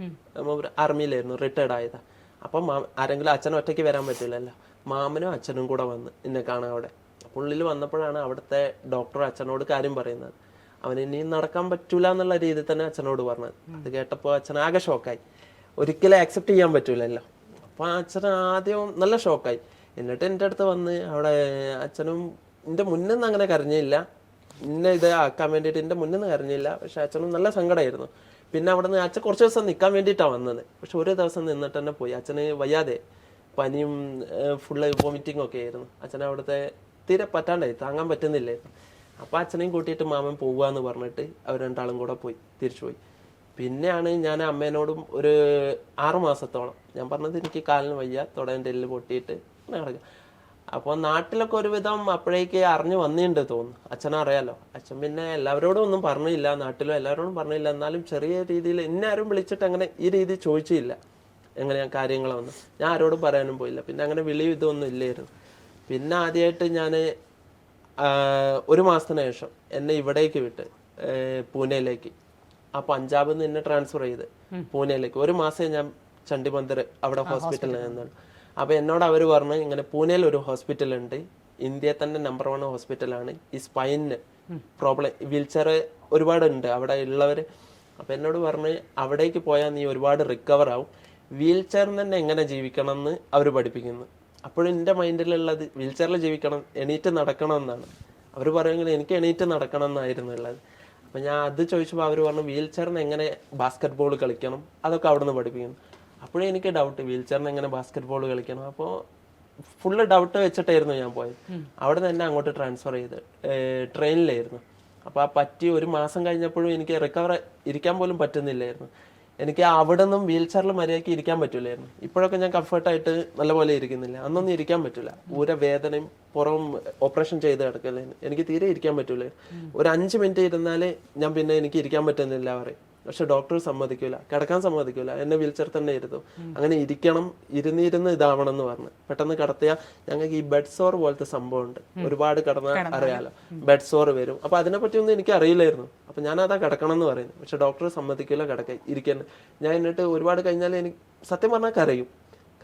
ആർമിയിലായിരുന്നു, റിട്ടയർഡ് ആയതാ. അപ്പം ആരെങ്കിലും അച്ഛനും ഒറ്റയ്ക്ക് വരാൻ പറ്റില്ലല്ലോ, മാമനും അച്ഛനും കൂടെ വന്ന് എന്നെ കാണാൻ അവിടെ. ഉള്ളിൽ വന്നപ്പോഴാണ് അവിടുത്തെ ഡോക്ടർ അച്ഛനോട് കാര്യം പറയുന്നത്. അവന് ഇനി നടക്കാൻ പറ്റൂല എന്നുള്ള രീതിയിൽ തന്നെ അച്ഛനോട് പറഞ്ഞത്. അത് കേട്ടപ്പോൾ അച്ഛൻ ആകെ ഷോക്കായി, ഒരിക്കലും ആക്സെപ്റ്റ് ചെയ്യാൻ പറ്റൂലല്ലോ. അപ്പോൾ അച്ഛൻ ആദ്യം നല്ല ഷോക്കായി. എന്നിട്ട് എൻ്റെ അടുത്ത് വന്ന് അവിടെ അച്ഛനും എൻ്റെ മുന്നിൽ നിന്ന് അങ്ങനെ കരഞ്ഞില്ല, ഇന്നെ ഇത് ആക്കാൻ വേണ്ടിയിട്ട് എൻ്റെ മുന്നിൽ നിന്ന് കരഞ്ഞില്ല. പക്ഷെ അച്ഛനും നല്ല സങ്കടമായിരുന്നു. പിന്നെ അവിടെ നിന്ന് അച്ഛൻ കുറച്ച് ദിവസം നിൽക്കാൻ വേണ്ടിയിട്ടാണ് വന്നത്. പക്ഷെ ഒരു ദിവസം നിന്നിട്ട് തന്നെ പോയി. അച്ഛന് വയ്യാതെ, പനിയും ഫുള്ള് വോമിറ്റിംഗ് ഒക്കെ ആയിരുന്നു. അച്ഛനെ അവിടുത്തെ തീരെ പറ്റാണ്ടായി, താങ്ങാൻ പറ്റുന്നില്ലായിരുന്നു. അപ്പോൾ അച്ഛനെയും കൂട്ടിയിട്ട് മാമൻ പോവുകയെന്ന് പറഞ്ഞിട്ട് അവർ രണ്ടാളും കൂടെ പോയി, തിരിച്ചു പോയി. പിന്നെയാണ് ഞാൻ അമ്മേനോടും ഒരു 6 മാസത്തോളം ഞാൻ പറഞ്ഞത് എനിക്ക് കാലിന് വയ്യ, തുടേൻ്റെ എല്ല് പൊട്ടിയിട്ട് നടക്കുക. അപ്പോൾ നാട്ടിലൊക്കെ ഒരുവിധം അപ്പോഴേക്ക് അറിഞ്ഞു വന്നിട്ടുണ്ട് തോന്നുന്നു. അച്ഛനറിയാലോ. അച്ഛൻ പിന്നെ എല്ലാവരോടും ഒന്നും പറഞ്ഞില്ല, നാട്ടിലും എല്ലാവരോടും പറഞ്ഞില്ല. എന്നാലും ചെറിയ രീതിയിൽ എന്നെ ആരും വിളിച്ചിട്ട് അങ്ങനെ ഈ രീതി ചോദിച്ചില്ല എങ്ങനെയാ കാര്യങ്ങളൊന്നും. ഞാൻ ആരോടും പറയാനും പോയില്ല. പിന്നെ അങ്ങനെ വിളിയും ഇതൊന്നും ഇല്ലായിരുന്നു. പിന്നെ ആദ്യമായിട്ട് ഞാൻ 1 മാസത്തിന് ശേഷം എന്നെ ഇവിടേക്ക് വിട്ട് പൂനെയിലേക്ക്. ആ പഞ്ചാബിൽ നിന്ന് എന്നെ ട്രാൻസ്ഫർ ചെയ്ത് പൂനെയിലേക്ക്. 1 മാസം ഞാൻ ചണ്ഡിമന്ദിർ അവിടെ ഹോസ്പിറ്റലിൽ നിന്നാണ്. അപ്പോൾ എന്നോട് അവർ പറഞ്ഞു ഇങ്ങനെ പൂനെയിൽ ഒരു ഹോസ്പിറ്റൽ ഉണ്ട്, ഇന്ത്യയിൽ തന്നെ നമ്പർ 1 ഹോസ്പിറ്റലാണ്, ഈ സ്പൈനിന് പ്രോബ്ലം വീൽ ചെയർ ഒരുപാടുണ്ട് അവിടെ ഉള്ളവർ. അപ്പോൾ എന്നോട് പറഞ്ഞ് അവിടേക്ക് പോയാൽ നീ ഒരുപാട് റിക്കവർ ആവും, വീൽ ചെയറിൽ തന്നെ എങ്ങനെ ജീവിക്കണം എന്ന് അവർ പഠിപ്പിക്കുന്നു. അപ്പോഴും എൻ്റെ മൈൻഡിലുള്ളത് വീൽ ചെയറിൽ ജീവിക്കണം, എണീറ്റ് നടക്കണം എന്നാണ്. അവർ പറയുമെങ്കിൽ എനിക്ക് എണീറ്റ് നടക്കണം എന്നായിരുന്നു ഉള്ളത്. അപ്പം ഞാൻ അത് ചോദിച്ചപ്പോൾ അവർ പറഞ്ഞു വീൽ ചെയറിന് എങ്ങനെ ബാസ്കറ്റ് ബോൾ കളിക്കണം അതൊക്കെ അവിടെ നിന്ന് പഠിപ്പിക്കുന്നു. അപ്പോഴും എനിക്ക് ഡൗട്ട്, വീൽ ചെയറിന് എങ്ങനെ ബാസ്കറ്റ് ബോൾ കളിക്കണം. അപ്പോൾ ഫുള്ള് ഡൗട്ട് വെച്ചിട്ടായിരുന്നു ഞാൻ പോയത്. അവിടെ നിന്ന് എന്നെ അങ്ങോട്ട് ട്രാൻസ്ഫർ ചെയ്ത് ട്രെയിനിലായിരുന്നു. അപ്പോൾ ആ പറ്റി 1 മാസം കഴിഞ്ഞപ്പോഴും എനിക്ക് റിക്കവർ ഇരിക്കാൻ പോലും പറ്റുന്നില്ലായിരുന്നു. എനിക്ക് അവിടെ നിന്നും വീൽ ചെയറിൽ മര്യാദയ്ക്ക് ഇരിക്കാൻ പറ്റില്ലായിരുന്നു. ഇപ്പോഴൊക്കെ ഞാൻ കംഫർട്ടായിട്ട് നല്ലപോലെ ഇരിക്കുന്നില്ല, അന്നൊന്നും ഇരിക്കാൻ പറ്റില്ല. വേദനയും പുറം ഓപ്പറേഷൻ ചെയ്ത് കിടക്കലായിരുന്നു, എനിക്ക് തീരെ ഇരിക്കാൻ പറ്റൂല. ഒരു 5 മിനിറ്റ് ഇരുന്നാൽ ഞാൻ പിന്നെ എനിക്ക് ഇരിക്കാൻ പറ്റുന്നില്ല പറയും. പക്ഷെ ഡോക്ടർ സമ്മതിക്കൂല, കിടക്കാൻ സമ്മതിക്കൂല, എന്നെ വീൽ ചെയർ തന്നെ ഇരുത്തും. അങ്ങനെ ഇരിക്കണം, ഇരുന്ന് ഇതാവണം എന്ന് പറഞ്ഞു. പെട്ടെന്ന് കിടത്തിയാൽ ഞങ്ങൾക്ക് ഈ ബെഡ് സോർ പോലത്തെ സംഭവം ഉണ്ട്, ഒരുപാട് കിടന്നാൽ അറിയാലോ ബെഡ് സോർ വരും. അപ്പൊ അതിനെപ്പറ്റി ഒന്നും എനിക്ക് അറിയില്ലായിരുന്നു. അപ്പൊ ഞാൻ അതാ കിടക്കണം എന്ന് പറയുന്നത്. പക്ഷെ ഡോക്ടർ സമ്മതിക്കൂല ഇരിക്കാൻ. ഞാൻ എന്നിട്ട് ഒരുപാട് കഴിഞ്ഞാൽ എനിക്ക് സത്യം പറഞ്ഞാൽ കരയും.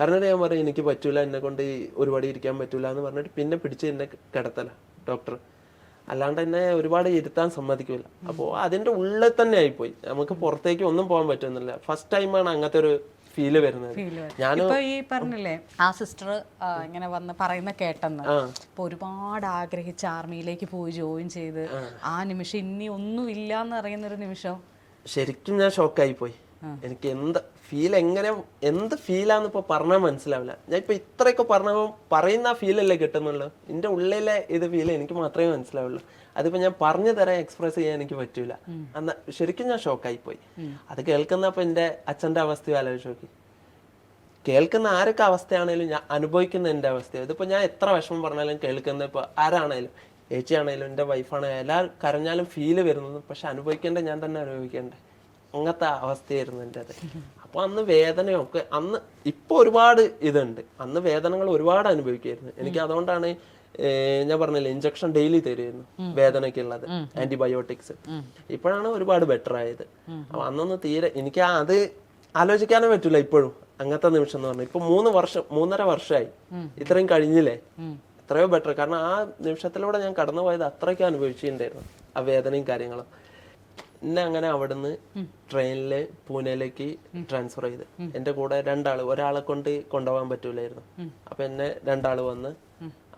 കാരണം ഞാൻ പറയും എനിക്ക് പറ്റൂല, എന്നെ കൊണ്ട് ഒരുപാട് ഇരിക്കാൻ പറ്റൂല എന്ന് പറഞ്ഞിട്ട് പിന്നെ പിടിച്ച് എന്നെ കിടത്തല ഡോക്ടർ. അല്ലാണ്ട് എന്നെ ഒരുപാട് ഇരുത്താൻ സമ്മതിക്കില്ല. അപ്പോൾ അതിന്റെ ഉള്ളിൽ തന്നെ ആയിപ്പോയി, നമുക്ക് പുറത്തേക്ക് ഒന്നും പോകാൻ പറ്റുന്നില്ല. ഫസ്റ്റ് ടൈമാണ് അങ്ങനത്തെ ഒരു ഫീല് വരുന്നത്. ഞാനിപ്പോ ഈ പറഞ്ഞില്ലേ ആ സിസ്റ്റർ ഇങ്ങനെ വന്ന് പറയുന്ന കേട്ടെന്ന്, ഇപ്പൊ ഒരുപാട് ആഗ്രഹിച്ച് ആർമിയിലേക്ക് പോയി ജോയിൻ ചെയ്ത് ആ നിമിഷം ഇനി ഒന്നും ഇല്ല എന്ന് അറിയുന്ന ഒരു നിമിഷം ശരിക്കും ഞാൻ ഷോക്കായി പോയി. എനിക്ക് എന്ത് ഫീലാന്ന് ഇപ്പൊ പറഞ്ഞാൽ മനസ്സിലാവില്ല. ഞാൻ ഇപ്പൊ ഇത്രയൊക്കെ പറഞ്ഞപ്പോൾ പറയുന്ന ആ ഫീലല്ലേ കിട്ടുന്നുള്ളൂ. എന്റെ ഉള്ളിലെ ഇത് ഫീൽ എനിക്ക് മാത്രമേ മനസ്സിലാവുള്ളൂ. അതിപ്പോ ഞാൻ പറഞ്ഞു തരാൻ എക്സ്പ്രസ് ചെയ്യാൻ എനിക്ക് പറ്റൂല. അന്ന് ശരിക്കും ഞാൻ ഷോക്കായി പോയി. അത് കേൾക്കുന്നപ്പോ എന്റെ അച്ഛന്റെ അവസ്ഥയും ആലോചിച്ച് നോക്കി. കേൾക്കുന്ന ആരൊക്കെ അവസ്ഥയാണേലും ഞാൻ അനുഭവിക്കുന്ന എന്റെ അവസ്ഥ. ഇതിപ്പോ ഞാൻ എത്ര വിഷമം പറഞ്ഞാലും കേൾക്കുന്ന ഇപ്പൊ ആരാണേലും, ചേച്ചിയാണേലും എൻ്റെ വൈഫാണേലും എല്ലാവരും കരഞ്ഞാലും ഫീല് വരുന്നത്. പക്ഷെ അനുഭവിക്കേണ്ട ഞാൻ തന്നെ അനുഭവിക്കേണ്ടേ, അങ്ങനത്തെ അവസ്ഥയായിരുന്നു എൻ്റെ അത്. അപ്പോൾ അന്ന് വേദനയൊക്കെ ഇപ്പൊ ഒരുപാട് ഇതുണ്ട്. അന്ന് വേദനകൾ ഒരുപാട് അനുഭവിക്കായിരുന്നു എനിക്ക്. അതുകൊണ്ടാണ് ഞാൻ പറഞ്ഞില്ലേ ഇഞ്ചക്ഷൻ ഡെയിലി തരുമായിരുന്നു വേദനയ്ക്കുള്ളത്, ആന്റിബയോട്ടിക്സ്. ഇപ്പോഴാണ് ഒരുപാട് ബെറ്റർ ആയത്. അപ്പൊ അന്നൊന്ന് തീരെ എനിക്ക് അത് ആലോചിക്കാനേ പറ്റൂല ഇപ്പോഴും അങ്ങനത്തെ നിമിഷം എന്ന് പറഞ്ഞാൽ. ഇപ്പൊ 3.5 വർഷമായി, ഇത്രയും കഴിഞ്ഞില്ലേ, എത്രയോ ബെറ്റർ. കാരണം ആ നിമിഷത്തിലൂടെ ഞാൻ കടന്നു പോയത് അത്രയ്ക്ക് അനുഭവിച്ചിട്ടുണ്ടായിരുന്നു ആ വേദനയും കാര്യങ്ങളും. എന്നെ അങ്ങനെ അവിടുന്ന് ട്രെയിനില് പൂനെയിലേക്ക് ട്രാൻസ്ഫർ ചെയ്ത്. എന്റെ കൂടെ 2 ഒരാളെ കൊണ്ട് കൊണ്ടുപോകാൻ പറ്റൂലായിരുന്നു. അപ്പൊ എന്നെ 2 വന്ന്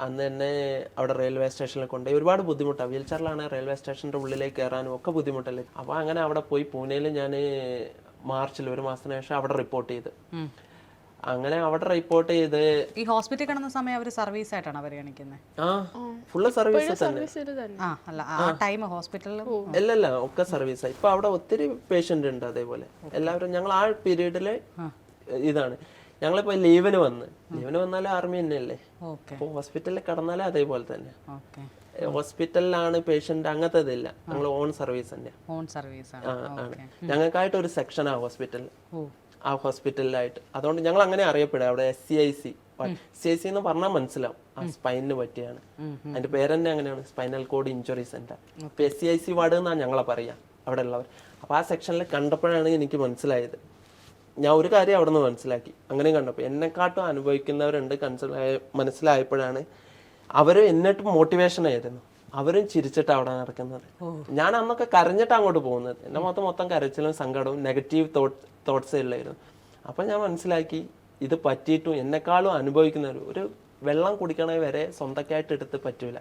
അന്ന് എന്നെ അവിടെ റെയിൽവേ സ്റ്റേഷനിൽ കൊണ്ടുപോയി. ഒരുപാട് ബുദ്ധിമുട്ടാണ്, വീൽ ചെയറിലാണ് റെയിൽവേ സ്റ്റേഷന്റെ ഉള്ളിലേക്ക് കയറാനും ഒക്കെ ബുദ്ധിമുട്ടല്ലേ. അപ്പൊ അങ്ങനെ അവിടെ പോയി പൂനെയിൽ ഞാൻ മാർച്ചിൽ 1 മാസത്തിന് ശേഷം അവിടെ റിപ്പോർട്ട് ചെയ്ത്. അങ്ങനെ അവിടെ റിപ്പോർട്ട് ചെയ്ത് ഈ ഹോസ്പിറ്റലിൽ കിടന്ന സമയം അവർ സർവീസ് ആയിട്ടാണ് പരിഗണിക്കുന്നത്? ആ ഫുള്ള് സർവീസ് തന്നെ. ആ അല്ല ആ ടൈം ഹോസ്പിറ്റലിൽ അല്ലല്ല ഒക്കെ സർവീസാണ്. ഇപ്പൊ അവിടെ ഒത്തിരി പേഷ്യന്റ് ഉണ്ട് അതേപോലെ. എല്ലാവരും ഞങ്ങൾ ആ പീരീഡില് ഇതാണ്. ഞങ്ങളിപ്പോ ലീവിന് വന്നാലും ആർമി തന്നെയല്ലേ. അപ്പൊ ഹോസ്പിറ്റലിൽ കിടന്നാലും അതേപോലെ തന്നെ. ഹോസ്പിറ്റലിലാണ് പേഷ്യന്റ്, അങ്ങനത്തെ ഇതില്ല. ഞങ്ങൾ ഓൺ സർവീസ് തന്നെ. ഓൺ സർവീസ് ആണ്. ഞങ്ങൾക്കായിട്ട് ഒരു സെക്ഷനാ ഹോസ്പിറ്റലിൽ, ആ ഹോസ്പിറ്റലിലായിട്ട്. അതുകൊണ്ട് ഞങ്ങൾ അങ്ങനെ അറിയപ്പെടുക അവിടെ. SCIC എന്ന് പറഞ്ഞാൽ മനസ്സിലാവും, ആ സ്പൈനിന് പറ്റിയാണ്. അതിന്റെ പേരെന്നെ അങ്ങനെയാണ്, സ്പൈനൽ കോഡ് ഇഞ്ചുറി സെന്റർ. ഇപ്പൊ SCIC വാർഡ് എന്നാണ് ഞങ്ങളെ പറയാ അവിടെ ഉള്ളവർ. അപ്പൊ ആ സെക്ഷനിൽ കണ്ടപ്പോഴാണ് എനിക്ക് മനസ്സിലായത്. ഞാൻ ഒരു കാര്യം അവിടെ നിന്ന് മനസ്സിലാക്കി. അങ്ങനെ കണ്ടപ്പോൾ എന്നെക്കാട്ടും അനുഭവിക്കുന്നവരുണ്ട് മനസ്സിലായപ്പോഴാണ് അവര് എന്നിട്ട് മോട്ടിവേഷൻ ആയിരുന്നു. അവരും ചിരിച്ചിട്ട് അവിടെ നടക്കുന്നത്. ഞാൻ അന്നൊക്കെ കരഞ്ഞിട്ട് അങ്ങോട്ട് പോകുന്നത്. എൻ്റെ മൊത്തം കരച്ചിലും സങ്കടവും നെഗറ്റീവ് തോട്ട്സേ ഉള്ളായിരുന്നു. അപ്പം ഞാൻ മനസ്സിലാക്കി ഇത് പറ്റിയിട്ടും എന്നെക്കാളും അനുഭവിക്കുന്നവർ, ഒരു വെള്ളം കുടിക്കണേ വരെ സ്വന്തക്കായിട്ട് എടുത്ത് പറ്റൂല,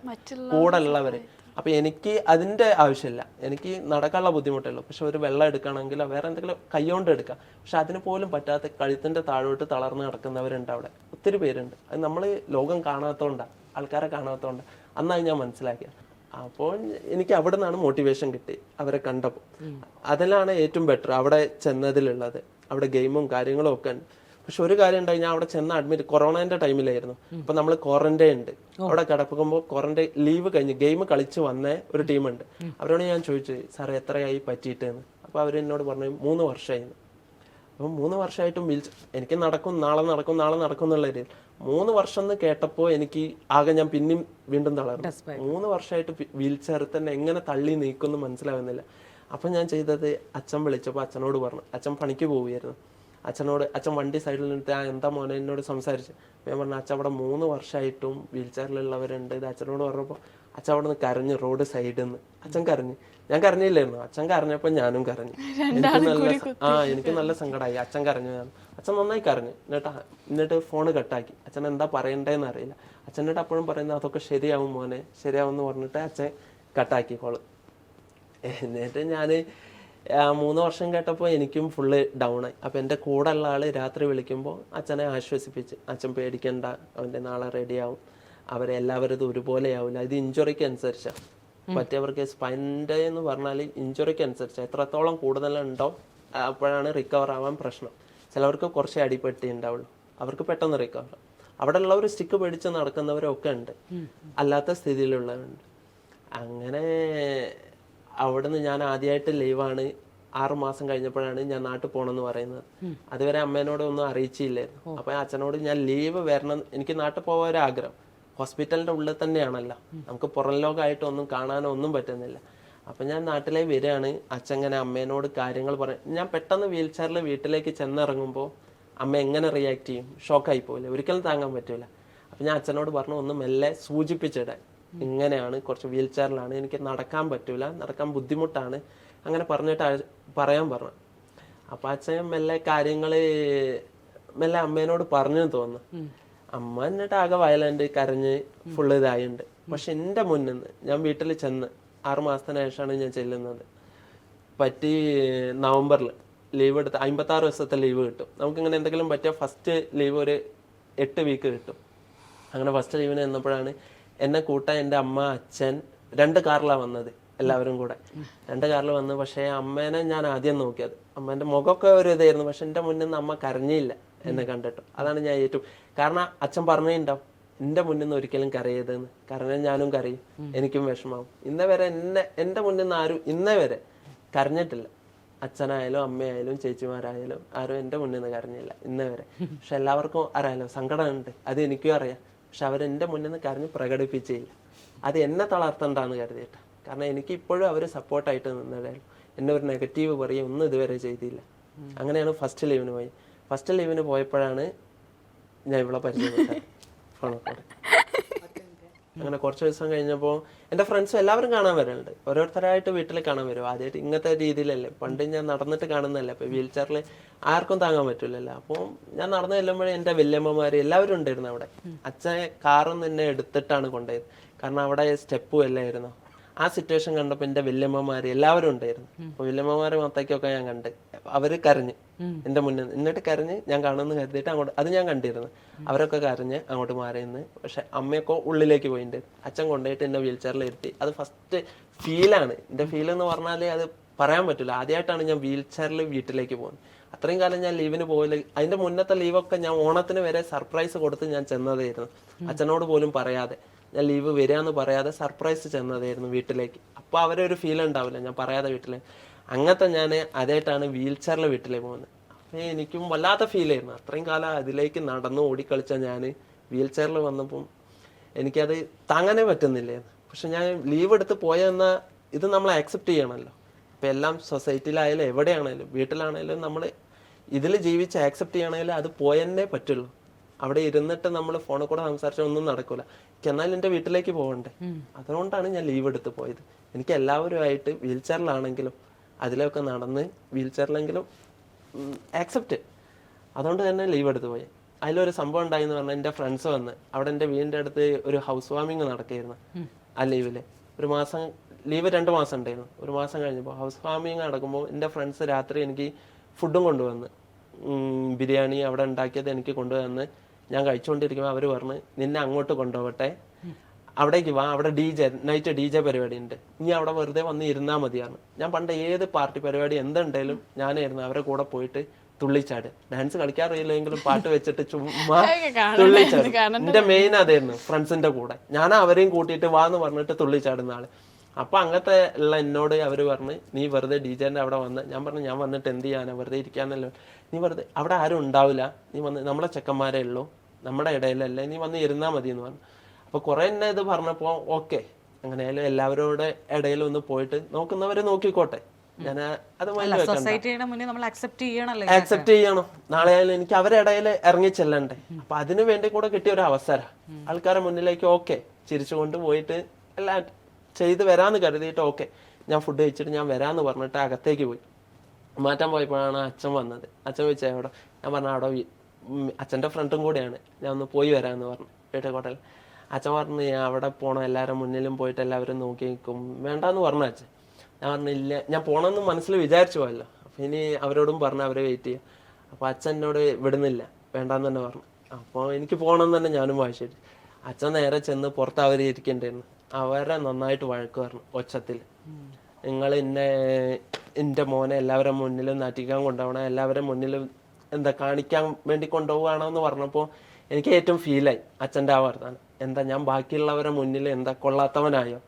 കൂടെ ഉള്ളവര്. അപ്പൊ എനിക്ക് അതിന്റെ ആവശ്യമില്ല, എനിക്ക് നടക്കാനുള്ള ബുദ്ധിമുട്ടുള്ളൂ. പക്ഷെ ഒരു വെള്ളം എടുക്കണമെങ്കിലോ വേറെ എന്തെങ്കിലും കൈകൊണ്ട് എടുക്കാം. പക്ഷെ അതിന് പോലും പറ്റാത്ത കഴുത്തിന്റെ താഴോട്ട് തളർന്ന് നടക്കുന്നവരുണ്ട് അവിടെ, ഒത്തിരി പേരുണ്ട്. അത് നമ്മൾ ലോകം കാണാത്തോണ്ടാ, ആൾക്കാരെ കാണാത്തോണ്ടാ. അന്നാണ് ഞാൻ മനസ്സിലാക്കിയത്. അപ്പോൾ എനിക്ക് അവിടെ നിന്നാണ് മോട്ടിവേഷൻ കിട്ടി അവരെ കണ്ടപ്പോൾ. അതിലാണ് ഏറ്റവും ബെറ്റർ അവിടെ ചെന്നതിലുള്ളത്. അവിടെ ഗെയിമും കാര്യങ്ങളും ഒക്കെ ഉണ്ട്. പക്ഷെ ഒരു കാര്യം ഉണ്ടായി, ഞാൻ അവിടെ ചെന്ന് അഡ്മിറ്റ് കൊറോണന്റെ ടൈമിലായിരുന്നു. അപ്പൊ നമ്മൾ ക്വാറന്റൈൻ ഉണ്ട്. അവിടെ കിടക്കുമ്പോൾ ക്വാറന്റൈൻ ലീവ് കഴിഞ്ഞ് ഗെയിം കളിച്ച് വന്ന ഒരു ടീമുണ്ട്. അവരോട് ഞാൻ ചോദിച്ചു, സാർ എത്രയായി പറ്റിയിട്ടെന്ന്. അപ്പൊ അവർ എന്നോട് പറഞ്ഞു 3 വർഷമായിരുന്നു. അപ്പം 3 വർഷമായിട്ടും എനിക്ക് നാളെ നടക്കും എന്നുള്ള രീതിയിൽ 3 വർഷം എന്ന് കേട്ടപ്പോൾ എനിക്ക് ആകെ ഞാൻ പിന്നെയും വീണ്ടും തളർന്നു. 3 വർഷമായിട്ട് വീൽ ചെയറിൽ തന്നെ എങ്ങനെ തള്ളി നീക്കുമെന്ന് മനസ്സിലാവുന്നില്ല. അപ്പം ഞാൻ ചെയ്തത്, അച്ഛൻ വിളിച്ചപ്പോൾ അച്ഛനോട് പറഞ്ഞു. അച്ഛൻ പണിക്ക് പോവുകയായിരുന്നു. അച്ഛൻ വണ്ടി സൈഡിൽ നിന്നിട്ട് എന്താ മോനെ എന്നോട് സംസാരിച്ചു. ഞാൻ പറഞ്ഞു, അച്ഛൻ അവിടെ 3 വർഷമായിട്ടും വീൽ ചെയറിലുള്ളവരുണ്ട്. ഇത് അച്ഛനോട് പറഞ്ഞപ്പോൾ അച്ഛൻ അവിടെ നിന്ന് കരഞ്ഞു, റോഡ് സൈഡിൽ നിന്ന്. അച്ഛൻ കരഞ്ഞു. ഞാൻ കരഞ്ഞില്ലായിരുന്നു. അച്ഛൻ കരഞ്ഞപ്പോൾ ഞാനും കരഞ്ഞു. എനിക്ക് നല്ല സങ്കടമായി. അച്ഛൻ കരഞ്ഞു. അച്ഛൻ നന്നായി കരഞ്ഞു. എന്നിട്ട് ഫോണ് കട്ടാക്കി. അച്ഛൻ എന്താ പറയണ്ടേന്ന് അറിയില്ല. അച്ഛനോട് അപ്പോഴും പറയുന്നത് അതൊക്കെ ശരിയാവും മോനെ, ശരിയാവും എന്ന് പറഞ്ഞിട്ട് അച്ഛൻ കട്ടാക്കി കോള്. എന്നിട്ട് ഞാൻ 3 വർഷം കേട്ടപ്പോൾ എനിക്കും ഫുള്ള് ഡൗൺ ആയി. അപ്പം എൻ്റെ കൂടെ ഉള്ള ആള് രാത്രി വിളിക്കുമ്പോൾ അച്ഛനെ ആശ്വസിപ്പിച്ച്, അച്ഛൻ പേടിക്കണ്ട, അവൻ്റെ നാളെ റെഡിയാവും, അവരെല്ലാവരും ഇത് ഒരുപോലെ ആവില്ല, ഇത് ഇഞ്ചുറിക്ക് അനുസരിച്ചാണ്. മറ്റവർക്ക് സ്പൈൻ്റെ എന്ന് പറഞ്ഞാൽ ഇഞ്ചുറിക്ക് അനുസരിച്ച് എത്രത്തോളം കൂടുതലുണ്ടോ അപ്പോഴാണ് റിക്കവർ ആവാൻ പ്രശ്നം. ചിലവർക്ക് കുറച്ച് അടിപ്പെട്ടി ഉണ്ടാവുള്ളൂ, അവർക്ക് പെട്ടെന്ന് റിക്കവർ. അവിടെ ഉള്ളവർ സ്റ്റിക്ക് പിടിച്ച് നടക്കുന്നവരൊക്കെ ഉണ്ട്, അല്ലാത്ത സ്ഥിതിയിലുള്ളവരുണ്ട്. അങ്ങനെ അവിടുന്ന് ഞാൻ ആദ്യമായിട്ട് ലീവാണ്. 6 മാസം കഴിഞ്ഞപ്പോഴാണ് ഞാൻ നാട്ടിൽ പോകണമെന്ന് പറയുന്നത്. അതുവരെ അമ്മേനോട് ഒന്നും അറിയിച്ചില്ലായിരുന്നു. അപ്പൊ അച്ഛനോട് ഞാൻ ലീവ് വരണം, എനിക്ക് നാട്ടിൽ പോകാൻ ഒരു ആഗ്രഹം. ഹോസ്പിറ്റലിന്റെ ഉള്ളിൽ തന്നെയാണല്ലോ, നമുക്ക് പുറം ലോകമായിട്ട് ഒന്നും കാണാനോ ഒന്നും പറ്റുന്നില്ല. അപ്പൊ ഞാൻ നാട്ടിലേക്ക് വരികയാണ്. അച്ഛൻ ഇങ്ങനെ അമ്മേനോട് കാര്യങ്ങൾ പറയും. ഞാൻ പെട്ടെന്ന് വീൽ ചെയറിൽ വീട്ടിലേക്ക് ചെന്നിറങ്ങുമ്പോൾ അമ്മ എങ്ങനെ റിയാക്ട് ചെയ്യും? ഷോക്കായി പോകില്ല, ഒരിക്കലും താങ്ങാൻ പറ്റൂല. അപ്പൊ ഞാൻ അച്ഛനോട് പറഞ്ഞു, ഒന്ന് മെല്ലെ സൂചിപ്പിച്ചിടാൻ, ഇങ്ങനെയാണ്, കുറച്ച് വീൽ ചെയറിലാണ്, എനിക്ക് നടക്കാൻ പറ്റൂല, നടക്കാൻ ബുദ്ധിമുട്ടാണ്, അങ്ങനെ പറഞ്ഞിട്ട് പറയാൻ പറഞ്ഞു. അപ്പൊ അച്ഛൻ മെല്ലെ കാര്യങ്ങള് മെല്ലെ അമ്മേനോട് പറഞ്ഞു തോന്നുന്നു. അമ്മ എന്നിട്ട് ആകെ വയലന്റ് കരഞ്ഞ് ഫുള്ള് ഇതായിട്ടുണ്ട്. പക്ഷെ എൻ്റെ മുന്നിൽ നിന്ന് ഞാൻ വീട്ടിൽ ചെന്ന് 6 മാസത്തിന് ശേഷമാണ് ഞാൻ ചെല്ലുന്നത്. പറ്റി നവംബറിൽ ലീവ് എടുത്ത് 56 ദിവസത്തെ ലീവ് കിട്ടും നമുക്കിങ്ങനെ എന്തെങ്കിലും പറ്റിയ. ഫസ്റ്റ് ലീവ് ഒരു 8 വീക്ക് കിട്ടും. അങ്ങനെ ഫസ്റ്റ് ലീവിന് ചെന്നപ്പോഴാണ് എന്നെ കൂട്ടാൻ എൻ്റെ അമ്മ, അച്ഛൻ 2 കാറിലാണ് വന്നത്, എല്ലാവരും കൂടെ 2 കാറിൽ വന്ന്. പക്ഷേ അമ്മേനെ ഞാൻ ആദ്യം നോക്കിയത്, അമ്മേൻ്റെ മുഖമൊക്കെ ഒരു ഇതായിരുന്നു. പക്ഷെ എൻ്റെ മുന്നിൽ നിന്ന് അമ്മ കരഞ്ഞില്ല എന്നെ കണ്ടിട്ടും. അതാണ് ഞാൻ ഏറ്റവും, കാരണം അച്ഛൻ പറഞ്ഞിട്ടുണ്ടാവും എൻ്റെ മുന്നിൽ നിന്ന് ഒരിക്കലും കരയരുതെന്ന്. കാരണം ഞാനും കരയും, എനിക്കും വിഷമാവും. ഇന്നേ വരെ എൻ്റെ മുന്നിൽ നിന്ന് ആരും ഇന്നേ വരെ കരഞ്ഞിട്ടില്ല. അച്ഛനായാലും അമ്മയായാലും ചേച്ചിമാരായാലും ആരും എൻ്റെ മുന്നിൽ നിന്ന് കരഞ്ഞില്ല ഇന്നേ വരെ. പക്ഷെ എല്ലാവർക്കും അറിയാലോ സങ്കടമുണ്ട്, അത് എനിക്കും അറിയാം. പക്ഷെ അവരെൻ്റെ മുന്നിൽ നിന്ന് കരഞ്ഞ് പ്രകടിപ്പിച്ചില്ല. അത് എന്നെ തളർത്തണ്ടാന്ന് കരുതിയിട്ട്. കാരണം എനിക്ക് ഇപ്പോഴും അവർ സപ്പോർട്ടായിട്ട് നിന്നതായാലും എന്നെ ഒരു നെഗറ്റീവ് പറയുക ഒന്നും ഇതുവരെ ചെയ്തില്ല. അങ്ങനെയാണ് ഫസ്റ്റ് ലീവിന് പോയി. ഫസ്റ്റ് ലീവിന് പോയപ്പോഴാണ് ഞാൻ ഇവിടെ പരിചയപ്പെട്ടത് ഫോണൊക്കെ. അങ്ങനെ കുറച്ച് ദിവസം കഴിഞ്ഞപ്പോൾ എൻ്റെ ഫ്രണ്ട്സും എല്ലാവരും കാണാൻ വരലുണ്ട്. ഓരോരുത്തരായിട്ട് വീട്ടിൽ കാണാൻ വരും. ആദ്യമായിട്ട് ഇങ്ങനത്തെ രീതിയിലല്ലേ, പണ്ട് ഞാൻ നടന്നിട്ട് കാണുന്നതല്ലേ. അപ്പോൾ വീൽ ചെയറിൽ ആർക്കും താങ്ങാൻ പറ്റില്ലല്ലോ. അപ്പോൾ ഞാൻ നടന്നു ചെല്ലുമ്പോഴേ എൻ്റെ വല്യമ്മമാർ എല്ലാവരും ഉണ്ടായിരുന്നു അവിടെ. അച്ഛൻ കാറിൽ നിന്ന് എന്നെ എടുത്തിട്ടാണ് കൊണ്ടുപോയത്. കാരണം അവിടെ സ്റ്റെപ്പും എല്ലായിരുന്നു. ആ സിറ്റുവേഷൻ കണ്ടപ്പോൾ എൻ്റെ വല്യമ്മമാര് എല്ലാവരും ഉണ്ടായിരുന്നു. അപ്പൊ വല്യമ്മമാരെ മൊത്തക്കൊക്കെ ഞാൻ കണ്ട്, അവര് കരഞ്ഞ് എന്റെ മുന്നിൽ, എന്നിട്ട് കരഞ്ഞ് ഞാൻ കാണുമെന്ന് കരുതിയിട്ട് അങ്ങോട്ട്, അത് ഞാൻ കണ്ടിരുന്നു. അവരൊക്കെ കരഞ്ഞ് അങ്ങോട്ട് മാറിയെന്ന്. പക്ഷെ അമ്മയൊക്കെ ഉള്ളിലേക്ക് പോയിട്ടുണ്ട്. അച്ഛൻ കൊണ്ടുപോയിട്ട് എന്നെ വീൽ ചെയറിൽ ഇരുത്തി. അത് ഫസ്റ്റ് ഫീലാണ്, എൻ്റെ ഫീൽ എന്ന് പറഞ്ഞാൽ അത് പറയാൻ പറ്റില്ല. ആദ്യമായിട്ടാണ് ഞാൻ വീൽ ചെയറിൽ വീട്ടിലേക്ക് പോകുന്നത്. അത്രയും കാലം ഞാൻ ലീവിന് പോയില്ല. അതിന്റെ മുന്നത്തെ ലീവൊക്കെ ഞാൻ ഓണത്തിന് വരെ സർപ്രൈസ് കൊടുത്ത് ഞാൻ ചെന്നതായിരുന്നു, അച്ഛനോട് പോലും പറയാതെ. ഞാൻ ലീവ് വരികയെന്ന് പറയാതെ സർപ്രൈസ് ചെന്നതായിരുന്നു വീട്ടിലേക്ക്. അപ്പൊ അവരെ ഒരു ഫീൽ ഉണ്ടാവില്ല ഞാൻ പറയാതെ വീട്ടിലേക്ക്. അങ്ങനത്തെ ഞാൻ ആദ്യമായിട്ടാണ് വീൽ ചെയറിൽ വീട്ടിലേക്ക് പോകുന്നത്. അപ്പൊ എനിക്കും വല്ലാത്ത ഫീൽ ആയിരുന്നു. അത്രയും കാലം അതിലേക്ക് നടന്ന് ഓടിക്കളിച്ച ഞാൻ വീൽ ചെയറിൽ വന്നപ്പം എനിക്കത് താങ്ങാനേ പറ്റുന്നില്ലായിരുന്നു. പക്ഷെ ഞാൻ ലീവ് എടുത്ത് പോയെന്നാൽ ഇത് നമ്മൾ ആക്സെപ്റ്റ് ചെയ്യണമല്ലോ. ഇപ്പം എല്ലാം സൊസൈറ്റിയിലായാലും എവിടെയാണേലും വീട്ടിലാണേലും നമ്മൾ ഇതിൽ ജീവിച്ച് ആക്സെപ്റ്റ് ചെയ്യണമെങ്കിൽ അത് പോയെന്നേ പറ്റുള്ളൂ. അവിടെ ഇരുന്നിട്ട് നമ്മൾ ഫോണിൽ കൂടെ സംസാരിച്ചാൽ ഒന്നും നടക്കൂല. എന്നാൽ എൻ്റെ വീട്ടിലേക്ക് പോകണ്ടേ. അതുകൊണ്ടാണ് ഞാൻ ലീവ് എടുത്ത് പോയത്. എനിക്ക് എല്ലാവരുമായിട്ട് വീൽ ചെയറിലാണെങ്കിലും അതിലൊക്കെ നടന്ന് വീൽ ചെയറിലെങ്കിലും ആക്സെപ്റ്റ്, അതുകൊണ്ട് തന്നെ ലീവ് എടുത്ത് പോയി. അതിലൊരു സംഭവം ഉണ്ടായിന്ന് പറഞ്ഞാൽ എൻ്റെ ഫ്രണ്ട്സ് വന്ന് അവിടെ എൻ്റെ വീടിൻ്റെ അടുത്ത് ഒരു ഹൗസ് വാമിങ് നടക്കുകയായിരുന്നു. ആ ലീവില് ഒരു മാസം ലീവ് 2 മാസം ഉണ്ടായിരുന്നു. ഒരു മാസം കഴിഞ്ഞപ്പോൾ ഹൗസ് വാമിങ് നടക്കുമ്പോൾ എൻ്റെ ഫ്രണ്ട്സ് രാത്രി എനിക്ക് ഫുഡും കൊണ്ടുവന്ന്, ബിരിയാണി അവിടെ ഉണ്ടാക്കിയത് എനിക്ക് കൊണ്ടുവന്ന് ഞാൻ കഴിച്ചുകൊണ്ടിരിക്കുമ്പോൾ അവർ പറഞ്ഞ് നിന്നെ അങ്ങോട്ട് കൊണ്ടുപോകട്ടെ, അവിടേക്ക് വാ, അവിടെ നൈറ്റ് DJ പരിപാടി ഉണ്ട്, ഇനി അവിടെ വെറുതെ വന്ന് ഇരുന്നാൽ മതിയാണ്. ഞാൻ പണ്ട് ഏത് പാർട്ടി പരിപാടി എന്തുണ്ടെങ്കിലും ഞാനായിരുന്നു അവരെ കൂടെ പോയിട്ട് തുള്ളിച്ചാട്. ഡാൻസ് കളിക്കാറില്ലെങ്കിലും പാട്ട് വെച്ചിട്ട് ചുമ്മാ തുള്ളിച്ചാട്. എന്റെ മെയിൻ അതായിരുന്നു, ഫ്രണ്ട്സിന്റെ കൂടെ ഞാൻ അവരെയും കൂട്ടിയിട്ട് വാന്ന് പറഞ്ഞിട്ട് തുള്ളിച്ചാടുന്ന ആള്. അപ്പൊ അങ്ങനത്തെ ഉള്ള എന്നോട് അവര് പറഞ്ഞ് നീ വെറുതെ DJന്റെ അവിടെ വന്ന്, ഞാൻ പറഞ്ഞു ഞാൻ വന്നിട്ട് എന്ത് ചെയ്യാനാ, വെറുതെ ഇരിക്കാനല്ലോ, നീ വെറുതെ അവിടെ ആരും ഉണ്ടാവില്ല, നീ വന്ന് നമ്മളെ ചെക്കന്മാരേ ഉള്ളൂ, നമ്മുടെ ഇടയിലല്ലേ, നീ വന്ന് ഇരുന്നാ മതി എന്ന് പറഞ്ഞു. അപ്പൊ കുറെ എന്നെ ഇത് പറഞ്ഞപ്പോ ഓക്കെ, അങ്ങനെയായാലും എല്ലാവരോടെ ഇടയിൽ ഒന്ന് പോയിട്ട് നോക്കുന്നവരെ നോക്കിക്കോട്ടെ, ഞാൻ അത് ആക്സെപ്റ്റ് ചെയ്യണം. നാളെ ആയാലും എനിക്ക് അവരുടെ ഇടയിൽ ഇറങ്ങി ചെല്ലണ്ടേ. അപ്പൊ അതിനു വേണ്ടി കൂടെ കിട്ടിയ ഒരു അവസരം, ആൾക്കാരുടെ മുന്നിലേക്ക് ഓക്കെ ചിരിച്ചുകൊണ്ട് പോയിട്ട് എല്ലാം ചെയ്ത് വരാന്ന് കരുതിയിട്ട് ഓക്കെ ഞാൻ ഫുഡ് കഴിച്ചിട്ട് ഞാൻ വരാന്ന് പറഞ്ഞിട്ട് അകത്തേക്ക് പോയി. മാറ്റാൻ പോയപ്പോഴാണ് അച്ഛൻ വന്നത്. അച്ഛൻ ചോദിച്ചാൽ അവിടെ, ഞാൻ പറഞ്ഞ അവിടെ അച്ഛൻ്റെ ഫ്രണ്ടും കൂടെയാണ്, ഞാൻ ഒന്ന് പോയി വരാമെന്ന് പറഞ്ഞു വീട്ടുകോട്ടൽ. അച്ഛൻ പറഞ്ഞു ഞാൻ അവിടെ പോകണം, എല്ലാവരുടെ മുന്നിലും പോയിട്ട് എല്ലാവരും നോക്കി നിൽക്കും, വേണ്ടാന്ന് പറഞ്ഞു അച്ഛൻ. ഞാൻ പറഞ്ഞില്ല, ഞാൻ പോകണമെന്ന് മനസ്സിൽ വിചാരിച്ചു പോയല്ലോ, അപ്പം ഇനി അവരോടും പറഞ്ഞ് അവരെ വെയിറ്റ് ചെയ്യാം. അപ്പോൾ അച്ഛൻ എന്നോട് വിടുന്നില്ല, വേണ്ടാന്ന് തന്നെ പറഞ്ഞു. അപ്പോൾ എനിക്ക് പോകണമെന്ന് തന്നെ ഞാനും വാശിച്ചു. അച്ഛൻ നേരെ ചെന്ന് പുറത്ത് അവർ ഇരിക്കേണ്ടിയിരുന്നു. അവരെ നന്നായിട്ട് വഴക്ക് പറഞ്ഞു ഒച്ചത്തിൽ, നിങ്ങൾ എൻ്റെ മോനെ എല്ലാവരുടെ മുന്നിലും നാറ്റിക്കാൻ കൊണ്ടുപോകണം, എല്ലാവരുടെ മുന്നിലും എന്താ കാണിക്കാൻ വേണ്ടി കൊണ്ടുപോവുകയാണോ എന്ന് പറഞ്ഞപ്പോൾ എനിക്ക് ഏറ്റവും ഫീലായി അച്ഛൻ്റെ ആ വർത്താനം. എന്താ ഞാൻ ബാക്കിയുള്ളവരുടെ മുന്നിൽ എന്താ കൊള്ളാത്തവനായോ?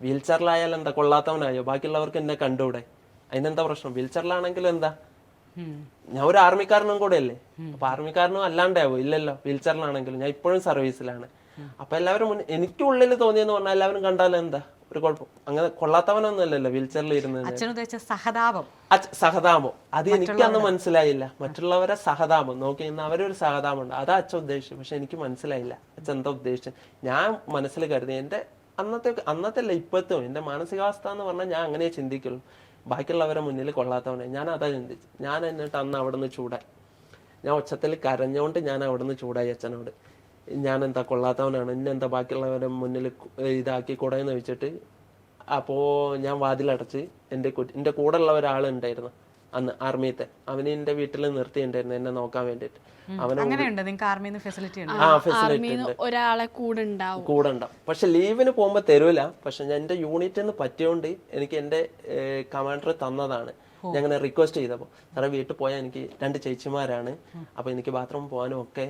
വീൽ ചെയറിലായാലും എന്താ കൊള്ളാത്തവനായോ? ബാക്കിയുള്ളവർക്ക് എന്നെ കണ്ടുകൂടെ? അതിനെന്താ പ്രശ്നം? വീൽ ചെയറിലാണെങ്കിലും എന്താ, ഞാൻ ഒരു ആർമിക്കാരനും കൂടെ അല്ലേ. അപ്പൊ ആർമിക്കാരനും അല്ലാണ്ടാവോ? ഇല്ലല്ലോ. വീൽ ചെയറിലാണെങ്കിലും ഞാൻ ഇപ്പോഴും സർവീസിലാണ്. അപ്പൊ എല്ലാവരും എനിക്ക് ഉള്ളിൽ തോന്നിയെന്ന് പറഞ്ഞാൽ എല്ലാവരും കണ്ടാലും എന്താ ഒരു കുഴപ്പം? അങ്ങനെ കൊള്ളാത്തവനൊന്നും അല്ലല്ലോ വീൽ ചെയറിൽ ഇരുന്നത്. സഹതാപം അത് എനിക്കന്ന് മനസ്സിലായില്ല. മറ്റുള്ളവരെ സഹതാപം നോക്കി ഇന്ന് അവരൊരു സഹതാപം ഉണ്ട്, അതാ അച്ഛൻ ഉദ്ദേശിച്ചു. പക്ഷെ എനിക്ക് മനസ്സിലായില്ല അച്ഛൻ എന്താ ഉദ്ദേശിച്ചത്. ഞാൻ മനസ്സിൽ കരുതി എന്റെ അന്നത്തെ അല്ല ഇപ്പോഴത്തെ എന്റെ മാനസികാവസ്ഥ എന്ന് പറഞ്ഞാൽ ഞാൻ അങ്ങനെ ചിന്തിക്കുള്ളൂ, ബാക്കിയുള്ളവരെ മുന്നിൽ കൊള്ളാത്തവനെ. ഞാൻ അതാ ചിന്തിച്ചു. ഞാൻ എന്നിട്ട് അന്ന് അവിടെ നിന്ന് ചൂടായി. ഞാൻ ഒച്ചത്തിൽ കരഞ്ഞോണ്ട് ഞാൻ അവിടെ നിന്ന് ചൂടായി അച്ഛനോട്. ഞാൻ എന്താ കൊള്ളാത്തവനാണ്, ഇന്നെന്താ ബാക്കിയുള്ളവരെ മുന്നിൽ ഇതാക്കി കൂടെയെന്ന് വെച്ചിട്ട്. അപ്പോൾ ഞാൻ വാതിലടച്ച് എൻ്റെ കൂടെ ഉള്ള ഒരാളുണ്ടായിരുന്നു അന്ന് ആർമിത്തെ, അവന് എൻ്റെ വീട്ടിൽ നിർത്തിയിട്ടുണ്ടായിരുന്നു എന്നെ നോക്കാൻ വേണ്ടിയിട്ട്. ഒരാളെ കൂടെ ഉണ്ടാവും. പക്ഷെ ലീവിന് പോകുമ്പോ തരൂല. പക്ഷെ ഞാൻ എൻ്റെ യൂണിറ്റിന്ന് പറ്റിയോണ്ട് എനിക്ക് എൻ്റെ കമാൻഡർ തന്നതാണ്. ഞാൻ അങ്ങനെ റിക്വസ്റ്റ് ചെയ്തപ്പോൾ, സാറേ വീട്ടിൽ പോയാൽ എനിക്ക് 2 ചേച്ചിമാരാണ്, അപ്പൊ എനിക്ക് ബാത്റൂം പോകാനും ഒക്കെ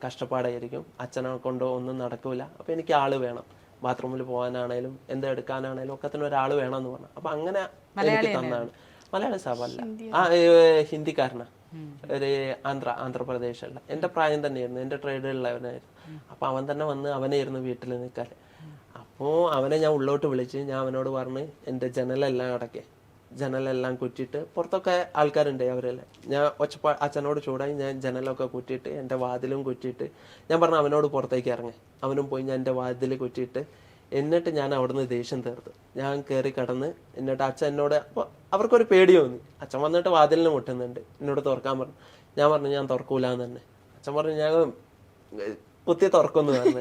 കഷ്ടപ്പാടായിരിക്കും, അച്ഛനെ കൊണ്ടോ ഒന്നും നടക്കൂല, അപ്പൊ എനിക്ക് ആള് വേണം, ബാത്റൂമിൽ പോകാനാണേലും എന്തെടുക്കാനാണേലും ഒക്കെ തന്നെ ഒരാൾ വേണമെന്ന് പറഞ്ഞു. അപ്പൊ അങ്ങനെ എനിക്ക് തന്നാണ്. മലയാളി സാബല്ല, ഹിന്ദിക്കാരനാ, ഒരു ആന്ധ്രാപ്രദേശുള്ള എന്റെ പ്രായം തന്നെയായിരുന്നു, എന്റെ ട്രേഡിലുള്ളവനായിരുന്നു. അപ്പൊ അവൻ തന്നെ വന്ന് അവനായിരുന്നു വീട്ടിൽ നിൽക്കാൻ. അപ്പോൾ അവനെ ഞാൻ ഉള്ളോട്ട് വിളിച്ച് ഞാൻ അവനോട് പറഞ്ഞ് എൻ്റെ ജനലെല്ലാം അടക്കേ, ജനലെല്ലാം കുറ്റിയിട്ട്, പുറത്തൊക്കെ ആൾക്കാരുണ്ട് അവരെല്ലാം, ഞാൻ അച്ഛനോട് ചൂടായി ഞാൻ ജനലൊക്കെ കുറ്റിയിട്ട് എൻ്റെ വാതിലും കുറ്റിയിട്ട് ഞാൻ പറഞ്ഞു അവനോട് പുറത്തേക്ക് ഇറങ്ങി. അവനും പോയി ഞാൻ എൻ്റെ വാതിൽ കുറ്റിയിട്ട്, എന്നിട്ട് ഞാൻ അവിടുന്ന് ദേഷ്യം തീർത്തു. ഞാൻ കയറി കിടന്ന്, എന്നിട്ട് അച്ഛൻ എന്നോട്, അപ്പോൾ അവർക്കൊരു പേടി തോന്നി. അച്ഛൻ വന്നിട്ട് വാതിലിന് മുട്ടുന്നുണ്ട്, എന്നോട് തുറക്കാൻ പറഞ്ഞു. ഞാൻ പറഞ്ഞു ഞാൻ തുറക്കൂലെന്ന് തന്നെ. അച്ഛൻ പറഞ്ഞു ഞാൻ കുത്തി തുറക്കുന്നു പറഞ്ഞു.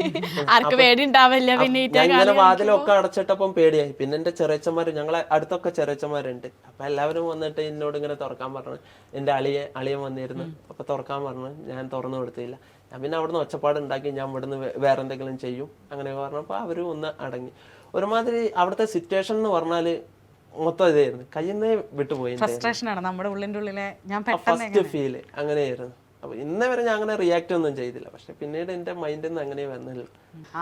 ആർക്ക് പേടി ഉണ്ടാവില്ല. പിന്നെ ഞാൻ ഇങ്ങനെ വാതിലൊക്കെ അടച്ചിട്ടപ്പം പേടിയായി. പിന്നെ എന്റെ ചെറിയച്ചന്മാര്, ഞങ്ങളെ അടുത്തൊക്കെ ചെറിയച്ചന്മാരുണ്ട്, അപ്പൊ എല്ലാവരും വന്നിട്ട് എന്നോട് ഇങ്ങനെ തുറക്കാൻ പറഞ്ഞു. എന്റെ അളിയൻ വന്നിരുന്നു, അപ്പൊ തുറക്കാൻ പറഞ്ഞു. ഞാൻ തുറന്നു കൊടുത്തില്ല. ഞാൻ പിന്നെ അവിടുന്ന് ഒച്ചപ്പാട് ഉണ്ടാക്കി, ഞാൻ ഇവിടുന്ന് വേറെ എന്തെങ്കിലും ചെയ്യും അങ്ങനെ പറഞ്ഞപ്പോ അവരും ഒന്ന് അടങ്ങി. ഒരുമാതിരി അവിടുത്തെ സിറ്റുവേഷൻ എന്ന് പറഞ്ഞാല് മൊത്തം ഇതായിരുന്നു, കയ്യിൽ നിന്ന് വിട്ടുപോയി. ഫ്രസ്ട്രേഷനാണ് നമ്മുടെ ഉള്ളിൻ്റെ ഉള്ളിലെ. ഞാൻ ഫസ്റ്റ് ഫീല് അങ്ങനെയായിരുന്നു. അപ്പൊ ഇന്നേ വരെ ഞാൻ അങ്ങനെ റിയാക്ട് ഒന്നും ചെയ്തില്ല. പക്ഷെ പിന്നീട് എന്റെ മൈൻഡിൽ നിന്ന് അങ്ങനെ വന്നില്ല.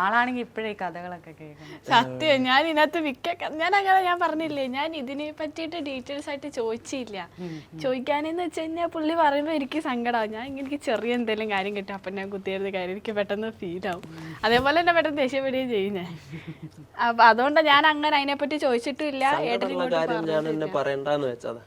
ആളാണെങ്കിൽ ഇപ്പോഴേ കഥകളൊക്കെ കേൾക്കുന്നത്. സത്യം. ഞാൻ ഇതിനകത്ത് ഞാൻ പറഞ്ഞില്ലേ, ഞാൻ ഇതിനെ പറ്റിയിട്ട് ഡീറ്റെയിൽസ് ആയിട്ട് ചോദിച്ചില്ല. ചോദിക്കാനെന്ന് വെച്ച് കഴിഞ്ഞാൽ പുള്ളി പറയുമ്പോൾ എനിക്ക് സങ്കടമാവും. ഞാൻ എനിക്ക് ചെറിയ എന്തെങ്കിലും കാര്യം കിട്ടും, അപ്പം ഞാൻ കുത്തിയെഴുതി കാര്യം എനിക്ക് പെട്ടെന്ന് ഫീൽ ആവും. അതേപോലെ തന്നെ പെട്ടെന്ന് ദേഷ്യപ്പെടുകയും ചെയ്യും ഞാൻ. അപ്പൊ അതുകൊണ്ട് ഞാൻ അങ്ങനെ അതിനെപ്പറ്റി ചോദിച്ചിട്ടില്ല. കാര്യം ഞാൻ എന്നെ പറയണ്ടെന്ന് വെച്ചതാ.